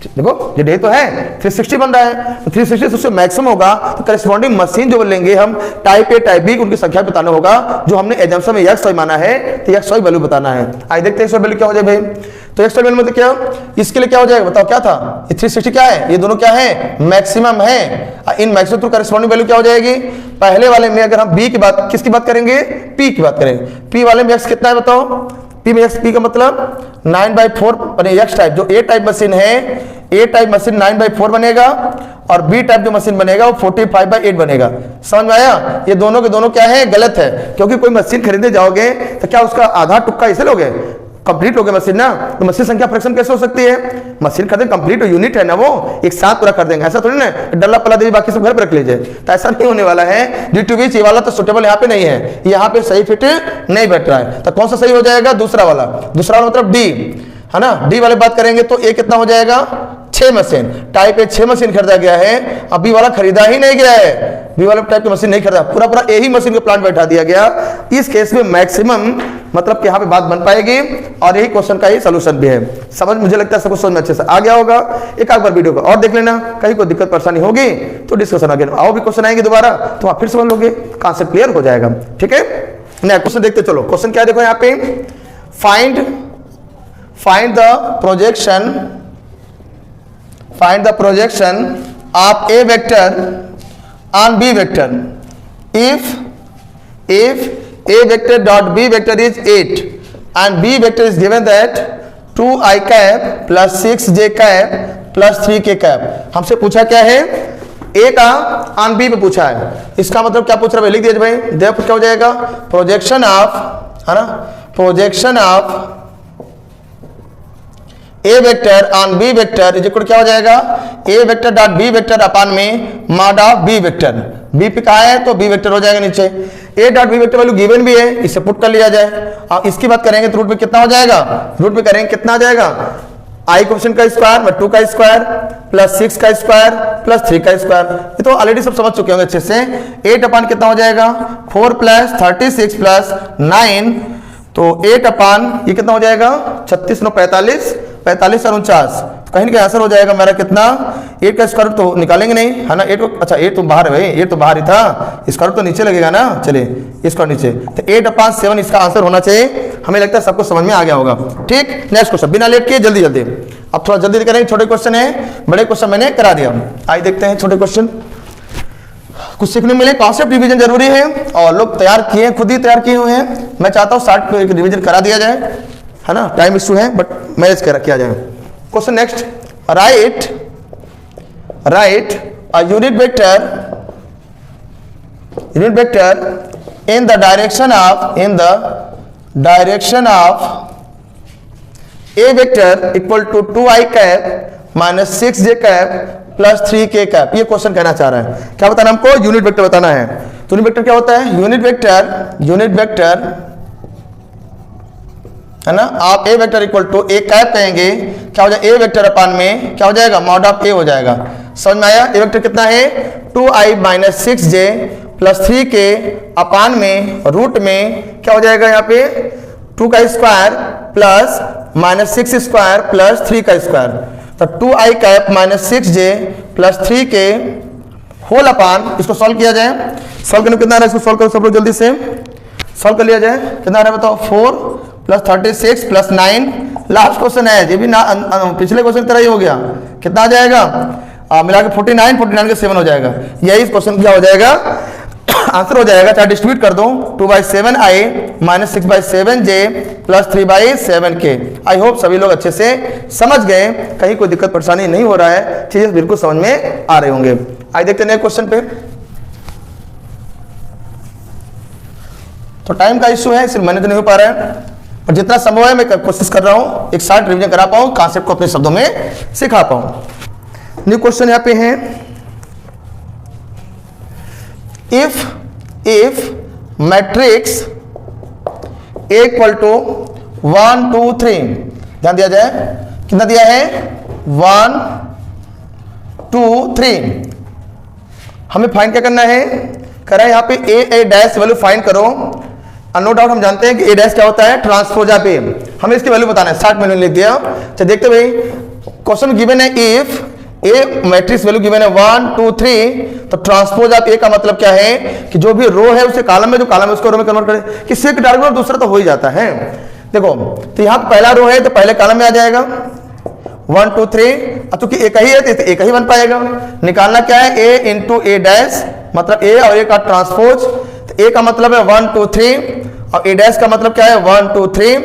देखो ये डे तो है 360 बन रहा है, तो 360 सबसे मैक्सिमम होगा, तो करेस्पॉन्डिंग मशीन जो लेंगे हम टाइप ए टाइप बी उनकी संख्या बताना होगा, जो हमने एग्जाम्पल में एक्स वाई माना है तो एक्स वाई वैल्यू बताना है। आइए देखते हैं एक्स वाई वैल्यू क्या हो जाए भाई, तो एक्स वाई वैल्यू मतलब क्या, इसके लिए क्या हो जाएगा बताओ क्या था, ये 360 क्या है, ये दोनों क्या है मैक्सिमम है, in maximum to corresponding value क्या हो जाएगी, पहले वाले में अगर हम बी की बात किसकी बात करेंगे पी की बात करेंगे, पी वाले में एक्स कितना है बताओ, पी में एक्स, पी का मतलब 9/4 बने एक्स टाइप, जो ए टाइप मशीन है ए टाइप मशीन 9/4 बनेगा और बी टाइप जो मशीन बनेगा वो 45/8 बनेगा। समझ में आया, ये दोनों के दोनों क्या है गलत है, क्योंकि कोई मशीन खरीदने जाओगे तो क्या उसका आधा टुक्का इसे लोगे, कंप्लीट हो गया मशीन ना, तो मशीन संख्या फ्रैक्शन कैसे हो सकती है, मशीन खरीदे कंप्लीट यूनिट है ना, वो एक साथ पूरा कर देंगे, ऐसा थोड़ी ना डल्ला पला दे बाकी सब घर पर रख लीजिए, तो ऐसा नहीं होने वाला है। डी टू बीच ये वाला तो सुटेबल यहाँ पे नहीं है, यहाँ पे सही फिट नहीं बैठ रहा है, तो कौन सा सही हो जाएगा दूसरा वाला, दूसरा वाला मतलब डी है ना, डी वाले बात करेंगे तो ए कितना हो जाएगा 6 मशीन, टाइप ए 6 मशीन खरीदा गया है, अब बी वाला खरीदा ही नहीं गया है, बी वाला टाइप की मशीन नहीं खरीदा, पूरा पूरा ए ही मशीन का प्लांट बैठा दिया गया। इस केस में मैक्सिमम मतलब कि यहाँ पे बात बन पाएगी और यही क्वेश्चन का ही सोल्यूशन भी है। समझ मुझे लगता है सबको समझ में अच्छे से आ गया होगा, एक बार वीडियो को और देख लेना, कहीं कोई दिक्कत परेशानी होगी तो डिस्कशन आगे आओ भी क्वेश्चन आएंगे दोबारा तो आप फिर समझ लोगे, कॉन्सेप्ट क्लियर हो जाएगा। ठीक है, नेक्स्ट क्वेश्चन देखते चलो, क्वेश्चन क्या देखो यहाँ पे, find the projection of A vector on B vector if a vector dot b vector is 8 and b vector is given that 2i cap plus 6j cap plus 3k cap। हमसे पूछा क्या है, a का on b पे पूछा है, इसका मतलब क्या पूछ रहा है लिख दीजिए भाई, देखो क्या हो जाएगा प्रोजेक्शन ऑफ है ना, projection of A vector on B vector is equal क्या हो जाएगा, A vector dot B vector upon में mod of B vector, B पे कहा है तो बी वेक्टर हो जाएगा नीचे, A dot B vector value given भी है इसे पुट कर लिया जाए, और इसकी बात करेंगे तो रूट में कितना हो जाएगा, रूट में करेंगे कितना आ जाएगा आई क्वेश्चन का स्क्वायर में 2 का स्क्वायर प्लस 6 का स्क्वायर प्लस 3 का स्क्वायर, ये तो ऑलरेडी सब समझ चुके होंगे अच्छे से। 8 अपान कितना हो जाएगा 4 प्लस 36 प्लस 9, तो 8 अपान ये कितना हो जाएगा 36 9 45 45 और 49, तो कहीं का आंसर हो जाएगा मेरा कितना, 8 का स्क्वायर तो निकालेंगे नहीं है ना, 8 को अच्छा 8 तो बाहर है भाई, 8 तो बाहर ही था, स्क्वायर तो नीचे लगेगा ना, चलिए इसका नीचे, तो 8/7 इसका आंसर होना चाहिए, हमें लगता है सबको समझ में आ गया होगा। ठीक, नेक्स्ट क्वेश्चन बिना लेट किए जल्दी जल्दी, अब थोड़ा जल्दी करेंगे, छोटे क्वेश्चन है, बड़े क्वेश्चन मैंने करा दिया, आइए देखते हैं छोटे क्वेश्चन, कुछ सीखने मिले, कॉन्सेप्ट रिवीजन जरूरी है और लोग तैयार किए खुद ही तैयार किए हुए हैं, मैं चाहता हूँ 60 को रिवीजन करा दिया जाए है ना, टाइम इशू है बट मैनेज किया जाए। Question next, right a unit vector in the direction of a vector equal to 2i cap minus 6j cap plus 3k cap, ये क्वेश्चन कहना चाह रहा है, क्या बताना हमको यूनिट वेक्टर बताना है, तो यूनिट वेक्टर क्या होता है, यूनिट वेक्टर है ना, आप A vector equal to A cap कहेंगे, क्या हो जाएगा ए वेक्टर अपान में क्या हो जाएगा मॉड ऑफ ए हो जाएगा। समझ में आया, ए वेक्टर कितना है 2i minus 6j plus 3k अपान में रूट में क्या हो जाएगा यहाँ पे 2 का square plus minus 6 square plus 3 का स्क्वायर, तो 2i cap minus 6j plus 3k whole upon, इसको सॉल्व किया जाए, सॉल्व करने कितना आ रहा है, इसको सॉल्व करो सब लोग जल्दी से, सॉल्व कर लिया जाए कितना आ रहा है बताओ 4 प्लस 36 प्लस 9, लास्ट क्वेश्चन है ये भी ना पिछले क्वेश्चन की तरह ही हो गया, कितना आ जाएगा मिला के 49 के 7 हो जाएगा, यही इस क्वेश्चन क्या हो जाएगा आंसर हो जाएगा, चाहे डिस्ट्रीब्यूट कर दो 2/7i minus 6/7j plus 3/7k। I hope सभी लोग अच्छे से समझ गए, कहीं कोई दिक्कत परेशानी नहीं हो रहा है, चीजें बिल्कुल समझ में आ रहे होंगे। आइए देखते हैं क्वेश्चन पे, तो टाइम का इश्यू है सिर्फ मैंने तो नहीं हो पा रहा है, और जितना संभव है मैं कोशिश कर रहा हूं एक शॉर्ट रिवीजन करा पाऊं, कॉन्सेप्ट को अपने शब्दों में सिखा पाऊं। न्यू क्वेश्चन यहां पे है, if matrix A equal to 1 2 3, ध्यान दिया जाए कितना दिया है 1 2 3, हमें फाइंड क्या करना है, कह रहा है यहाँ पे ए डैश वैल्यू फाइंड करो। नो डाउट हम जानते हैं कि ए डैश क्या होता है, ट्रांसपोज ऑफ ए, हमें इसकी वैल्यू बताना है। 60 मैंने लिख दिया। अच्छा देखते भाई, क्वेश्चन गिवन है if A matrix value given है 1 2 3, तो ट्रांसपोज ऑफ ए का मतलब क्या है कि जो भी रो है उसे कॉलम में, जो कॉलम है उसको रो में कन्वर्ट करें। किसी एक टारगेट और दूसरा तो हो ही जाता है। देखो तो यहाँ पहला रो है तो पहले कॉलम में आ जाएगा 1 2 3, अब चूंकि एक ही है तो एक ही बन पाएगा। निकालना क्या है, ए इंटू ए डैश, मतलब ए और ए का ट्रांसपोज। तो ए का मतलब है 1 2 3 और ए डैश का मतलब क्या है 1 2 3।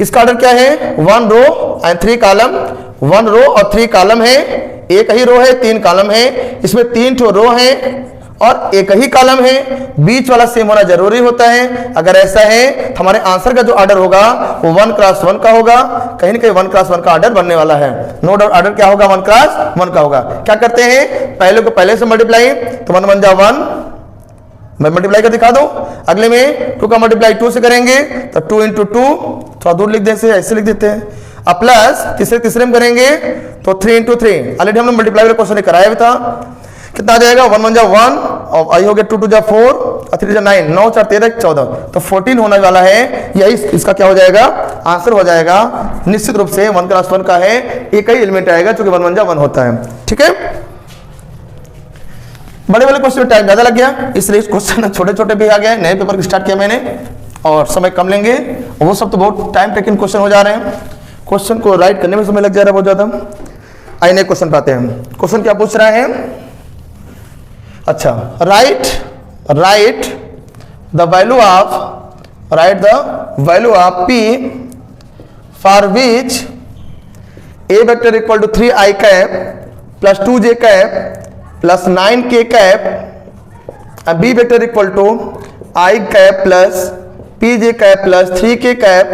इसका ऑर्डर क्या है, 1 रो एंड 3 कॉलम, 1 रो और 3 कॉलम है। एक ही रो है 3 कॉलम है, इसमें 3 ठो रो है और एक ही कॉलम है, बीच वाला सेम होना जरूरी होता है। अगर ऐसा है तो हमारे आंसर का जो ऑर्डर होगा वो 1 क्रॉस 1 का होगा, कहीं ना कहीं 1 क्रॉस 1 का ऑर्डर बनने वाला है। नो डाउट ऑर्डर क्या होगा, 1 क्रॉस 1 का होगा। क्या करते हैं, पहले को पहले से मल्टीप्लाई, तो 1 1 जा 1, मैं मल्टीप्लाई कर दिखा दूं। अगले में 2 का मल्टीप्लाई 2 से करेंगे तो 2 इंटू 2, थोड़ा दूर लिख देते हैं, ऐसे लिख देते हैं। अब प्लस तीसरे में करेंगे तो 3 इंटू 3, ऑलरेडी हमने मल्टीप्लाई वाला क्वेश्चन कराया भी था। कितना आ जाएगा, 1 1 जा 1 और आई हो गया 2 2 जा 4 और 3 जा 9, 9 4 13 14, तो 14 होने वाला है। यही इसका क्या हो जाएगा, आंसर हो जाएगा। निश्चित रूप से 1 क्रॉस 1 का है, एक ही एलिमेंट आएगा क्योंकि 1 1 जा 1 होता है। ठीक है, बड़े वाले क्वेश्चन में टाइम ज्यादा लग गया, इसलिए क्वेश्चन छोटे छोटे भी आ गए। नए पेपर स्टार्ट किया मैंने और समय कम लेंगे, वो सब तो बहुत टाइम टेकिंग क्वेश्चन हो जा रहे हैं, क्वेश्चन को राइट करने में समय लग जा रहा है बहुत ज्यादा। आइए नए क्वेश्चन पाते हैं। क्वेश्चन क्या पूछ रहा है, अच्छा write the value of p for which a vector equal to 3i cap plus 2j cap plus 9k cap, b vector equal to i cap plus pj cap plus 3k cap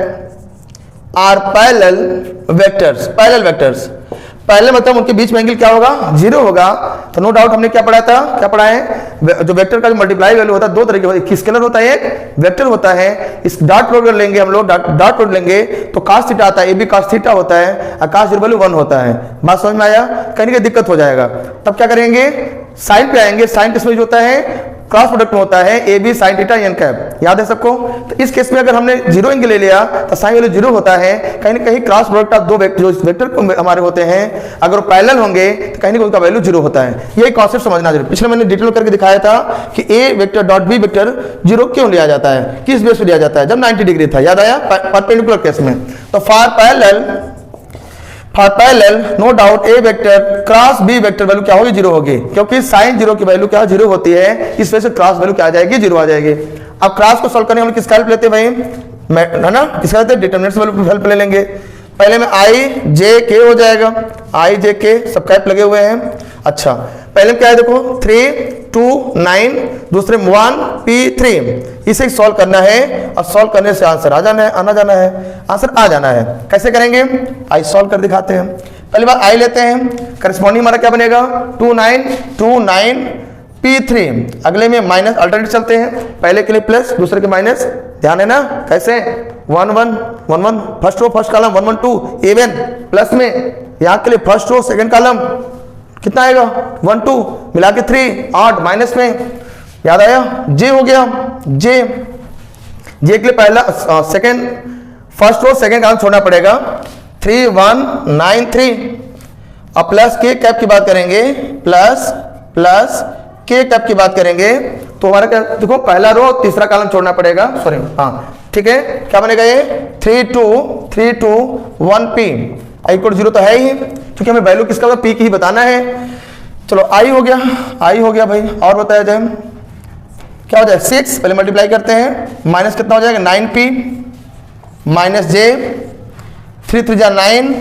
are parallel vectors. पहले मतलब उनके बीच में angle क्या होगा, 0 होगा। तो no doubt हमने क्या पढ़ा है, जो वेक्टर का जो मल्टीप्लाई वैल्यू होता है दो तरीके होता है, स्केलर होता है, एक वेक्टर होता है। इस डॉट प्रोडक्ट लेंगे हम लोग, डॉट प्रोडक्ट लेंगे तो cos थीटा आता है, AB cos थीटा होता है और cos 0 वैल्यू 1 होता है। बात समझ में आया, कहीं ना दिक्कत हो जाएगा। तब क्या करेंगे, साइन पे आएंगे। साइन किसमें यूज होता है, क्रॉस प्रोडक्ट में होता है, AB sin theta n cap, याद है सबको। तो इस केस में अगर हमने 0 एंगल ले लिया तो साइन वैल्यू 0 होता है। कहीं ना कहीं क्रॉस प्रोडक्ट ऑफ दो वेक्टर, जो वेक्टर हमारे होते हैं, अगर पैरेलल होंगे तो कहीं ना कहीं उनका वैल्यू 0 होता है। यही कॉन्सेप्ट समझना जरूरी। पिछले मैंने डिटेल करके दिखाया था कि A vector dot B vector 0 क्यों लिया जाता है, किस बेस पे लिया जाता है, जब 90 डिग्री था, याद आया, परपेंडिकुलर केस में। तो for parallel no doubt A vector cross B vector value क्या होगी, 0 होगी, क्योंकि साइन 0 की वैल्यू क्या 0 होती है, इस वजह से क्रॉस वैल्यू क्या आ जाएगी, 0 आ जाएगी। अब क्रॉस को सॉल्व करने हम किसका हेल्प लेते हैं भाई, है ना, किसका लेते हैं, डिटरमिनेंट्स वैल्यू हेल्प ले लेंगे। पहले में i j k हो जाएगा, i j k सब कैप लगे हुए हैं। अच्छा पहले में क्या है, देखो 3 2 9, दूसरे में 1 p 3, इसे सॉल्व करना है और सॉल्व करने से आंसर आना जाना है। कैसे करेंगे, आई सॉल्व कर दिखाते हैं। पहली बार आई लेते हैं, करस्पॉन्डिंग हमारा क्या बनेगा 2 9 p 3, अगले में माइनस, अल्टरनेट चलते हैं, पहले के लिए प्लस दूसरे के माइनस, ध्यान है ना कैसे, 1 1 first row first column 1 1 2 even, plus में यहाँ के लिए फर्स्ट रो सेकंड कॉलम कितना आएगा 1 2 मिला के 3 8, माइनस में याद आया, जे हो गया, जे के लिए पहला second first row second column छोड़ना पड़ेगा, 3 1 9 3, अब प्लस के कैप की बात करेंगे, प्लस के कैप की बात करेंगे तो हमारा क्या, देखो पहला रो तीसरा कॉलम छोड़ना पड़ेगा, सॉरी हाँ ठीक है, क्या बनेगा ये 3 2 1 p इक्वल 0 तो है ही, क्योंकि हमें वैल्यू किसका होगा, p की ही बताना है। चलो आई हो गया भाई, और बताया जाए क्या हो जाए 6, पहले मल्टीप्लाई करते हैं, माइनस कितना हो जाएगा 9p माइनस j, 3 3 9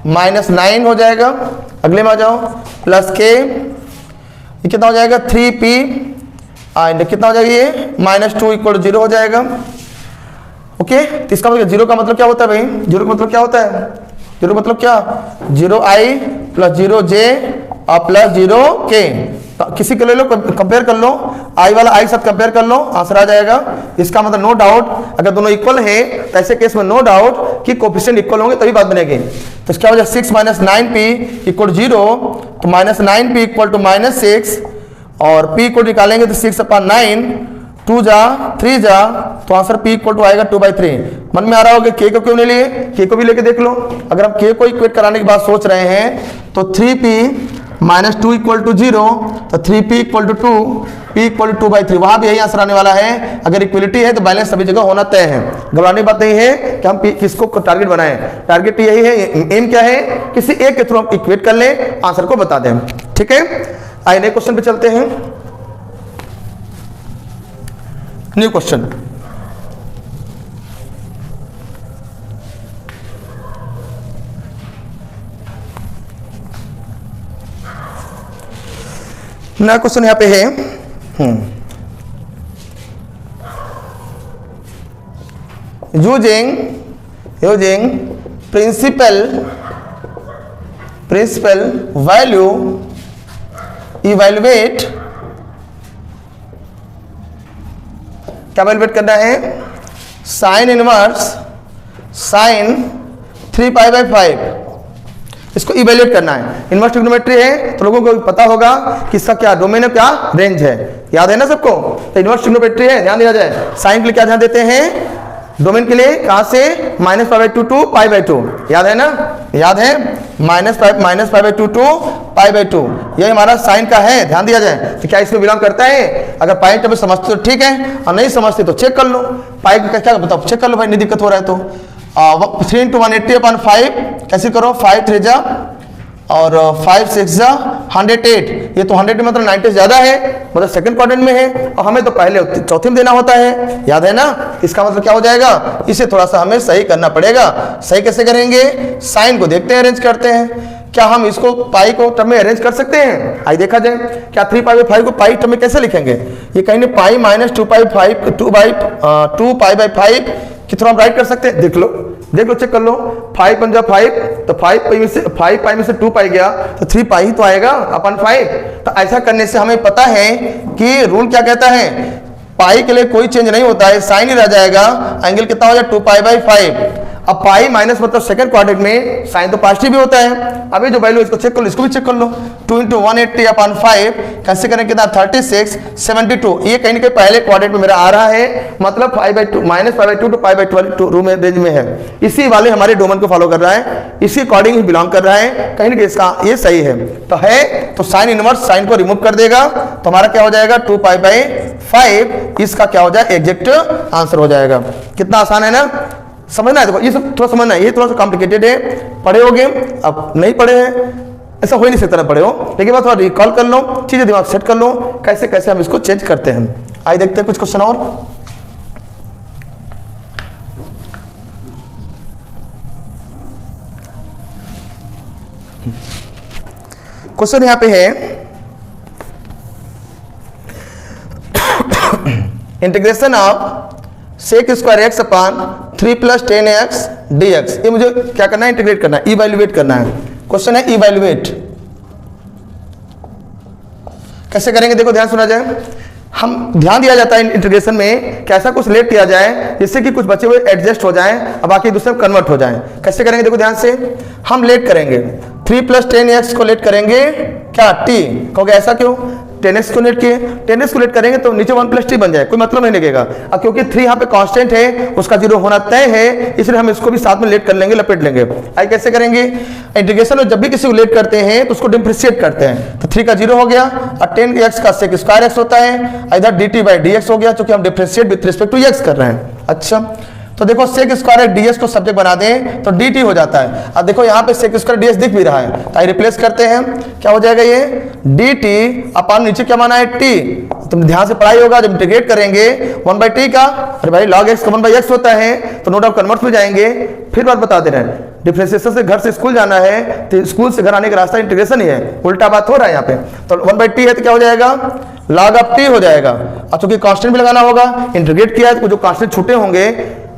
माइनस 9 हो जाएगा। अगले में आ जाओ, प्लस k, ये कितना हो जाएगा 3p एंड कितना हो जाएगा ये -2 इक्वल 0 हो जाएगा। ओके, तो इसका मतलब जीरो का मतलब क्या होता है भाई, जीरो का मतलब क्या होता है, जीरो मतलब क्या, 0i प्लस 0j और प्लस 0k, किसी के ले लो, कंपेयर कर लो, i वाला i के साथ कंपेयर कर लो, आंसर आ जाएगा। इसका मतलब नो डाउट अगर दोनों इक्वल है तो ऐसे केस में नो डाउट कि कोफिशिएंट इक्वल होंगे तभी बात बनेगी। तो इसका वजह 6 माइनस 9p इक्वल 0, तो minus 9p equal to minus 6 और p को निकालेंगे तो 6/9, 2 जा 3 जा, तो आंसर p इक्वल टू आएगा 2/3। मन में आ रहा होगा k को क्यों नहीं लिए, k को भी लेके देख लो। अगर हम k को इक्वेट कराने की बात सोच रहे हैं तो 3p माइनस 2 इक्वल टू 0, तो 3p equal to 2, p equal to 2/3, वहां भी यही आंसर आने वाला है। अगर इक्वलिटी है तो बैलेंस सभी जगह होना तय है। घबराने की बात नहीं है कि हम किसको टारगेट बनाएं, टारगेट यही है, एम क्या है, किसी एक के थ्रू हम इक्वेट कर ले, आंसर को बता दें। ठीक है, आइए नए क्वेश्चन पे चलते हैं। न्यू क्वेश्चन, नया क्वेश्चन यहां पे है, यूजिंग प्रिंसिपल वैल्यू इवैल्यूएट, क्या इवैल्यूएट करना है, साइन इनवर्स साइन 3π/5, इसको इवैल्यूएट करना है। इनवर्स ट्रिग्नोमेट्री है तो लोगों को पता होगा कि इसका क्या डोमेन है, क्या रेंज है, याद है ना सबको। तो इनवर्स ट्रिग्नोमेट्री है, ध्यान दिया जाए। साइन के लिए क्या ध्यान देते हैं, डोमेन के लिए कहां से, -π/2 टू π/2, याद है ना, याद है, -π/2 टू π/2, ये हमारा साइन का है, ध्यान दिया जाए। तो क्या इसमें बिलोंग करता है, अगर पाई टर्म समझते तो ठीक है, और नहीं समझते तो चेक कर लो, पाई का क्या बताओ, चेक कर लो भाई, नहीं दिक्कत हो रहा है तो 3 × 180/5 कैसे करो, 5 3 जा और 5 6 जा 108, ये तो 100 मतलब 90 ज्यादा है, मतलब सेकंड क्वाड्रेंट में है, और हमें तो पहले चौथे में देना होता है, याद है ना। इसका मतलब क्या हो जाएगा, इसे थोड़ा सा हमें सही करना पड़ेगा। सही कैसे करेंगे, साइन को देखते हैं, अरेंज करते हैं। क्या हम इसको पाई को टर्म में अरेंज कर सकते हैं, आइए देखा जाए। क्या 3π/5 को पाई टर्म में कैसे लिखेंगे, ये कहीं पाई माइनस 2π/5 कि थोड़ा हम राइट कर सकते हैं, देख लो चेक कर लो, 5 × 5 तो 5π में से 2π गया तो 3π ही तो आएगा अपन 5। तो ऐसा करने से हमें पता है कि रूल क्या कहता है, पाई के लिए कोई चेंज नहीं होता है, साइन ही रह जाएगा, एंगल कितना हो जाए 2π/5। अब पाई माइनस मतलब सेकंड क्वाड्रेंट में साइन तो पॉजिटिव भी होता है। अभी जो वैल्यू इसको चेक कर लो, इसको भी चेक कर लो, 2 × 180/5 कैसे करें, कितना 36 72, ये कहीं ना कहीं पहले क्वाड्रेंट में मेरा आ रहा है, मतलब -π/2 टू π/2 में रेंज में है, इसी वाले हमारे डोमेन को फॉलो कर रहा है, इसी अकॉर्डिंग ही बिलोंग कर रहा है, कहीं ना कहीं इसका ये सही है। तो है तो साइन इनवर्स साइन को रिमूव कर देगा, तो हमारा क्या हो जाएगा 2π/5, इसका क्या हो जाए एग्जैक्ट आंसर हो जाएगा। कितना आसान है ना, समझना है, देखो ये सब थोड़ा समझना है, ये थोड़ा सा कॉम्प्लिकेटेड है, पढ़े होगे, अब नहीं पढ़े हैं ऐसा हो ही नहीं सकता ना पढ़े हो, लेकिन बस थोड़ा रिकॉल कर लो, चीजें दिमाग सेट कर लो, कैसे कैसे हम इसको चेंज करते हैं। आइए देखते हैं कुछ क्वेश्चन और। क्वेश्चन यहां पे है, integration of sec square x upon 3 + 10x dx, ये मुझे क्या करना है, इंटीग्रेट करना है, इवैल्यूएट करना है। क्वेश्चन है इवैल्यूएट कैसे करेंगे, देखो ध्यान सुना जाए। हम ध्यान दिया जाता है इंटीग्रेशन में कि ऐसा कुछ लेट किया जाए जिससे कि कुछ बचे हुए एडजस्ट हो जाएं और बाकी दूसरे में कन्वर्ट हो जाएं। कैसे करेंगे, देखो ध्यान से, हम लेट करेंगे 3 + 10x को लेट करेंगे, क्या t कहोगे ऐसा क्यों, 10x को लेट किए, 10x को लेट करेंगे तो नीचे 1 + t बन जाए, कोई मतलब नहीं लगेगा। अब क्योंकि 3 यहाँ पे कांस्टेंट है, उसका 0 होना तय है, इसलिए हम इसको भी साथ में लेट कर लेंगे, लपेट लेंगे। आई कैसे करेंगे, इंटीग्रेशन में जब भी किसी को लेट करते हैं तो उसको डिफरेंशिएट करते हैं, तो 3 का 0 हो गया और 10x का sec स्क्वायर x होता है, इधर dt/dx हो गया, क्योंकि हम differentiate with respect to x कर रहे हैं। अच्छा तो देखो sec स्क्वायर ds को सब्जेक्ट बना दें तो dt हो जाता है। अब देखो यहाँ पे sec स्क्वायर ds दिख भी रहा है, तो रिप्लेस करते हैं, क्या हो जाएगा ये dt अपन नीचे क्या माना है t, तुम ध्यान से पढ़ाई होगा, जब इंटीग्रेट करेंगे 1/t का, अरे भाई log x का 1/x होता है, तो नोट ऑफ कन्वर्ट में जाएंगे। फिर बात बता दे रहे हैं, डिफरेंशिएशन से घर से स्कूल जाना है तो स्कूल से घर आने का रास्ता इंटीग्रेशन ही है, उल्टा बात हो रहा है यहाँ पे। तो 1/t है तो क्या हो जाएगा log of t हो जाएगा, और चूंकि कांस्टेंट भी लगाना होगा, इंटीग्रेट किया है तो जो कांस्टेंट छूटे होंगे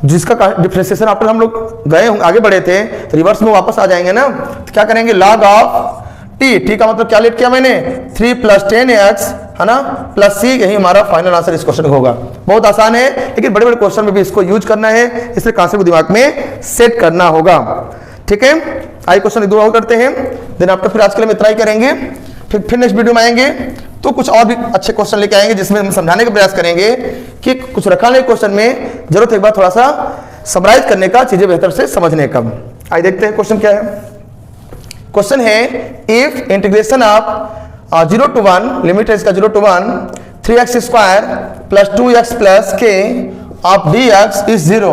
जिसका डिफरेंशिएशन आफ्टर हम लोग गए आगे बढ़े थे तो रिवर्स में वापस आ जाएंगे ना, तो क्या करेंगे log ऑफ टी का मतलब क्या लेट किया मैंने 3 + 10x है ना प्लस c, यही हमारा फाइनल आंसर इस क्वेश्चन का होगा। बहुत आसान है लेकिन बड़े बड़े क्वेश्चन में भी इसको यूज करना है, इसलिए कॉन्सेप्ट को दिमाग में सेट करना होगा। ठीक है, आइए क्वेश्चन 2 और करते हैं, देन आफ्टर फिर आज के लिए हम इतना ही करेंगे, फिर नेक्स्ट वीडियो में आएंगे तो कुछ और भी अच्छे क्वेश्चन लेके आएंगे जिसमें हम समझाने का प्रयास करेंगे कि कुछ रखा नहीं क्वेश्चन में, जरूरत है एक बार थोड़ा सा समराइज करने का, चीजें बेहतर से समझने का। आइए देखते हैं क्वेश्चन क्या है। क्वेश्चन है if integration of 0 to 1 limit है इसका 0 to 1 3x² + 2x + k of dx is 0।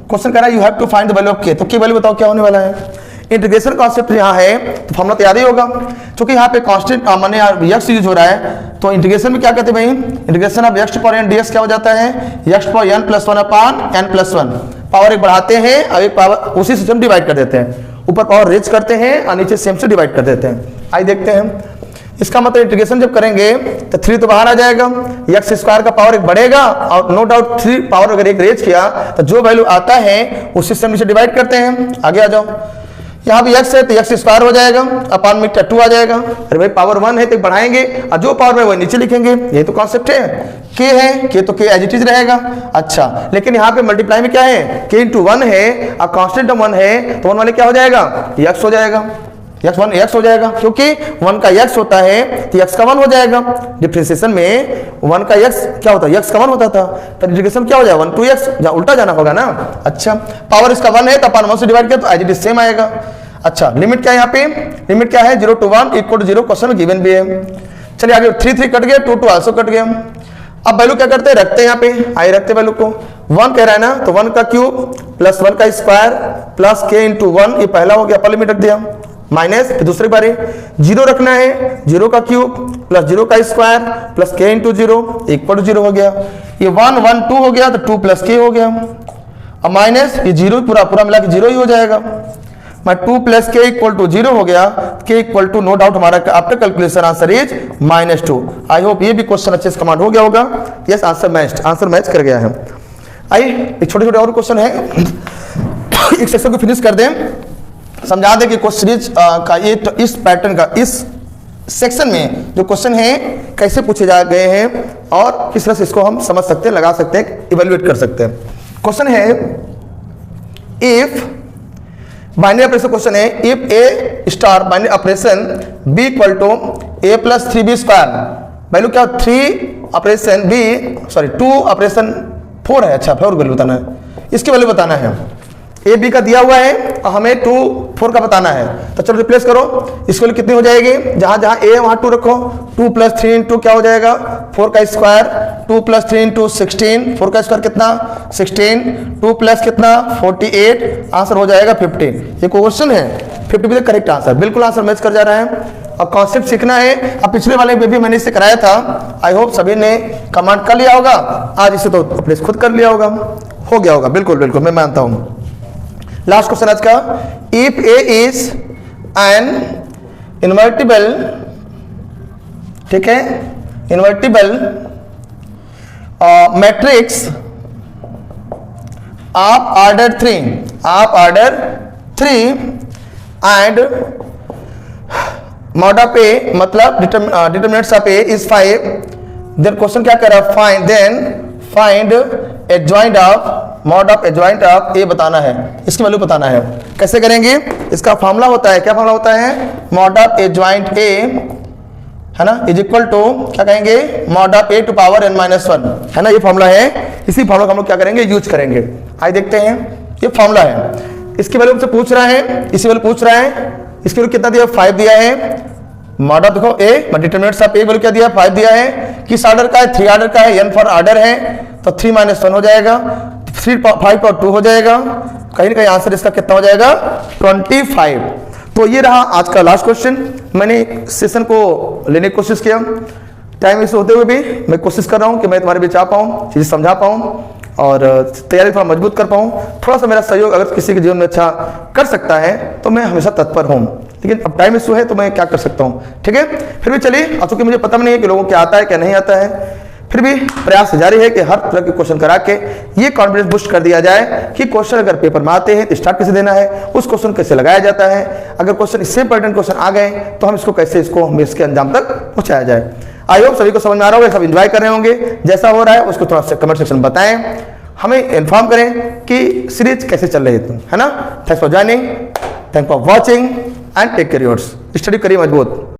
Question कह रहा है you have to find the value of k, तो k वैल्यू बताओ क्या होने वाला है। इंटीग्रेशन कॉन्सेप्ट यहाँ है तो फॉर्मूला तैयार ही होगा, क्योंकि यहाँ पे कांस्टेंट माने x यूज हो रहा है, तो इंटीग्रेशन में क्या कहते हैं भाई, integration of x to power n dx क्या हो जाता है x to power n + 1 upon n + 1, power एक बढ़ाते हैं और एक पावर उसी से हम डिवाइड कर देते हैं, ऊपर पावर रेज करते हैं और नीचे सेम से डिवाइड कर देते हैं। आइए देखते हैं इसका मतलब इंटीग्रेशन जब करेंगे तो 3 तो बाहर आ जाएगा, x² का पावर एक बढ़ेगा और नो डाउट 3 पावर अगर एक रेज किया तो जो वैल्यू आता है उसी से हम नीचे डिवाइड करते हैं। आगे आ जाओ, यहाँ भी x है तो x² हो जाएगा अपॉन में 2 आ जाएगा, अरे भाई पावर 1 है तो बढ़ाएंगे और जो पावर में वो नीचे लिखेंगे, यही तो कॉन्सेप्ट है। k है k तो k एज इट इज रहेगा। अच्छा लेकिन यहाँ पे मल्टीप्लाई में क्या है k × 1 है और कांस्टेंट 1 है तो 1 वाले क्या हो जाएगा x हो जाएगा, x हो जाएगा, क्योंकि 1 का x होता है तो x का 1 हो जाएगा। डिफरेंशिएशन में 1 का x क्या होता है x का 1 होता था, तो इंटीग्रेशन क्या हो जाएगा 1 to x, जहाँ उल्टा जाना होगा ना। अच्छा पावर इसका 1 है तो अपन 1 से डिवाइड किया तो एज इट इज सेम आएगा। अच्छा लिमिट क्या है यहाँ पे, लिमिट क्या है 0 to 1 = 0, क्वेश्चन में गिवन भी है। चलिए आगे 3 कट गया, 2 आल्सो कट गया। अब वैल्यू क्या करते हैं रखते हैं यहाँ पे, आइए रखते वैल्यू को 1 कह रहा है ना तो 1 का क्यूब + 1 का स्क्वायर प्लस k × 1, ये पहला हो गया, अपर लिमिट रख दिया, माइनस फिर दूसरी बारी 0 रखना है, 0 का क्यूब + 0 का स्क्वायर प्लस k × 0 = 0 हो गया, ये 1 1 2 हो गया तो 2 + k हो गया, अब माइनस ये 0 पूरा मिला के 0 ही हो जाएगा, मैं 2 + k = 0 हो गया, k = नो डाउट हमारा after calculation answer is -2। I hope ये भी क्वेश्चन अच्छे से कमांड हो गया होगा। यस आंसर मैच कर गया है। आइए एक छोटे और क्वेश्चन है एक सेक्शन को फिनिश कर दें, समझा दें कि क्वेश्चन सीरीज का ये इस पैटर्न का इस सेक्शन में जो क्वेश्चन है कैसे पूछे जा गए हैं और किस तरह से इसको हम समझ सकते हैं, लगा सकते हैं, इवेल्युएट कर सकते हैं। क्वेश्चन है इफ बाइनरी ऑपरेशन क्वेश्चन है if A* binary operation B = A + 3B², value क्या 3 ऑपरेशन B 2 ऑपरेशन 4 है। अच्छा 4 वैल्यू बताना है, इसकी वैल्यू बताना है, ए बी का दिया हुआ है और हमें 2 4 का बताना है, तो चलो रिप्लेस करो, इसके लिए कितनी हो जाएगी, जहां जहां ए है वहां 2 रखो, 2 + 3 × क्या हो जाएगा 4 का स्क्वायर, 2 + 3 × 16, 4 का स्क्वायर कितना 16, 2 + कितना 48, आंसर हो जाएगा 50। ये क्वेश्चन है 50 भी करेक्ट आंसर, बिल्कुल आंसर मैच कर जा रहा है। अब कॉन्सेप्ट सीखना है, अब पिछले वाले में भी मैंने इसे कराया था, आई होप सभी ने कमांड कर लिया होगा, आज इसे तो अपने खुद कर लिया होगा, हो गया होगा, बिल्कुल बिल्कुल मैं मानता हूं। लास्ट क्वेश्चन आज का, if A is an invertible, ठीक है, invertible matrix of order 3 and mod of A मतलब determinants of A is 5, then question क्या कर रहा है, find adjoint of mod of adjoint of A बताना है, इसकी वैल्यू बताना है। कैसे करेंगे, इसका फॉर्मूला होता है, क्या फॉर्मूला होता है, मॉड ऑफ एडजॉइंट ए है ना इज इक्वल टू क्या कहेंगे mod of A to power n-1 है ना, ये फॉर्मूला है, इसी फॉर्मूला को हम लोग क्या करेंगे यूज करेंगे। आइए देखते हैं, ये फॉर्मूला है, इसकी वैल्यू हमसे पूछ रहा है, इसी वैल्यू पूछ रहा है, इसकी वैल्यू कितना दिया 5 दिया है, मॉड ऑफ देखो ए डिटरमिनेंट्स ऑफ ए वैल्यू क्या दिया 5 दिया है, किस ऑर्डर का है 3 ऑर्डर का है, n फॉर ऑर्डर है तो 3 - 1 हो जाएगा, 3 5 और 2 हो जाएगा, कहीं ना कहीं आंसर इसका कितना हो जाएगा 25। तो ये रहा आज का लास्ट क्वेश्चन, मैंने सेशन को लेने की कोशिश किया, टाइम इस होते हुए भी मैं कोशिश कर रहा हूँ कि मैं तुम्हारे बीच आ पाऊँ, चीज़ें समझा पाऊँ और तैयारी थोड़ा मजबूत कर पाऊँ, थोड़ा सा मेरा सहयोग अगर किसी के जीवन में अच्छा कर सकता है तो मैं हमेशा तत्पर हूँ, लेकिन अब टाइम इशू है तो मैं क्या कर सकता हूँ, ठीक है। फिर भी चलिए, चूंकि मुझे पता नहीं है कि लोगों को क्या आता है क्या नहीं आता है, फिर भी प्रयास जारी है कि हर तरह के क्वेश्चन करा के ये कॉन्फिडेंस बूस्ट कर दिया जाए कि क्वेश्चन अगर पेपर में आते हैं तो स्टार्ट कैसे देना है, उस क्वेश्चन कैसे लगाया जाता है, अगर क्वेश्चन इससे इंपॉर्टेंट क्वेश्चन आ गए तो हम इसको कैसे हम इसके अंजाम तक पहुंचाया जाए। आई होप सभी को समझ में आ रहा होगा, सब एंजॉय कर रहे होंगे। जैसा हो रहा है उसको थोड़ा सा कमेंट सेक्शन में बताएं, हमें इन्फॉर्म करें कि सीरीज कैसे चल रही है ना। Thanks for joining, thanks for watching and take care yours. Study करिए मजबूत।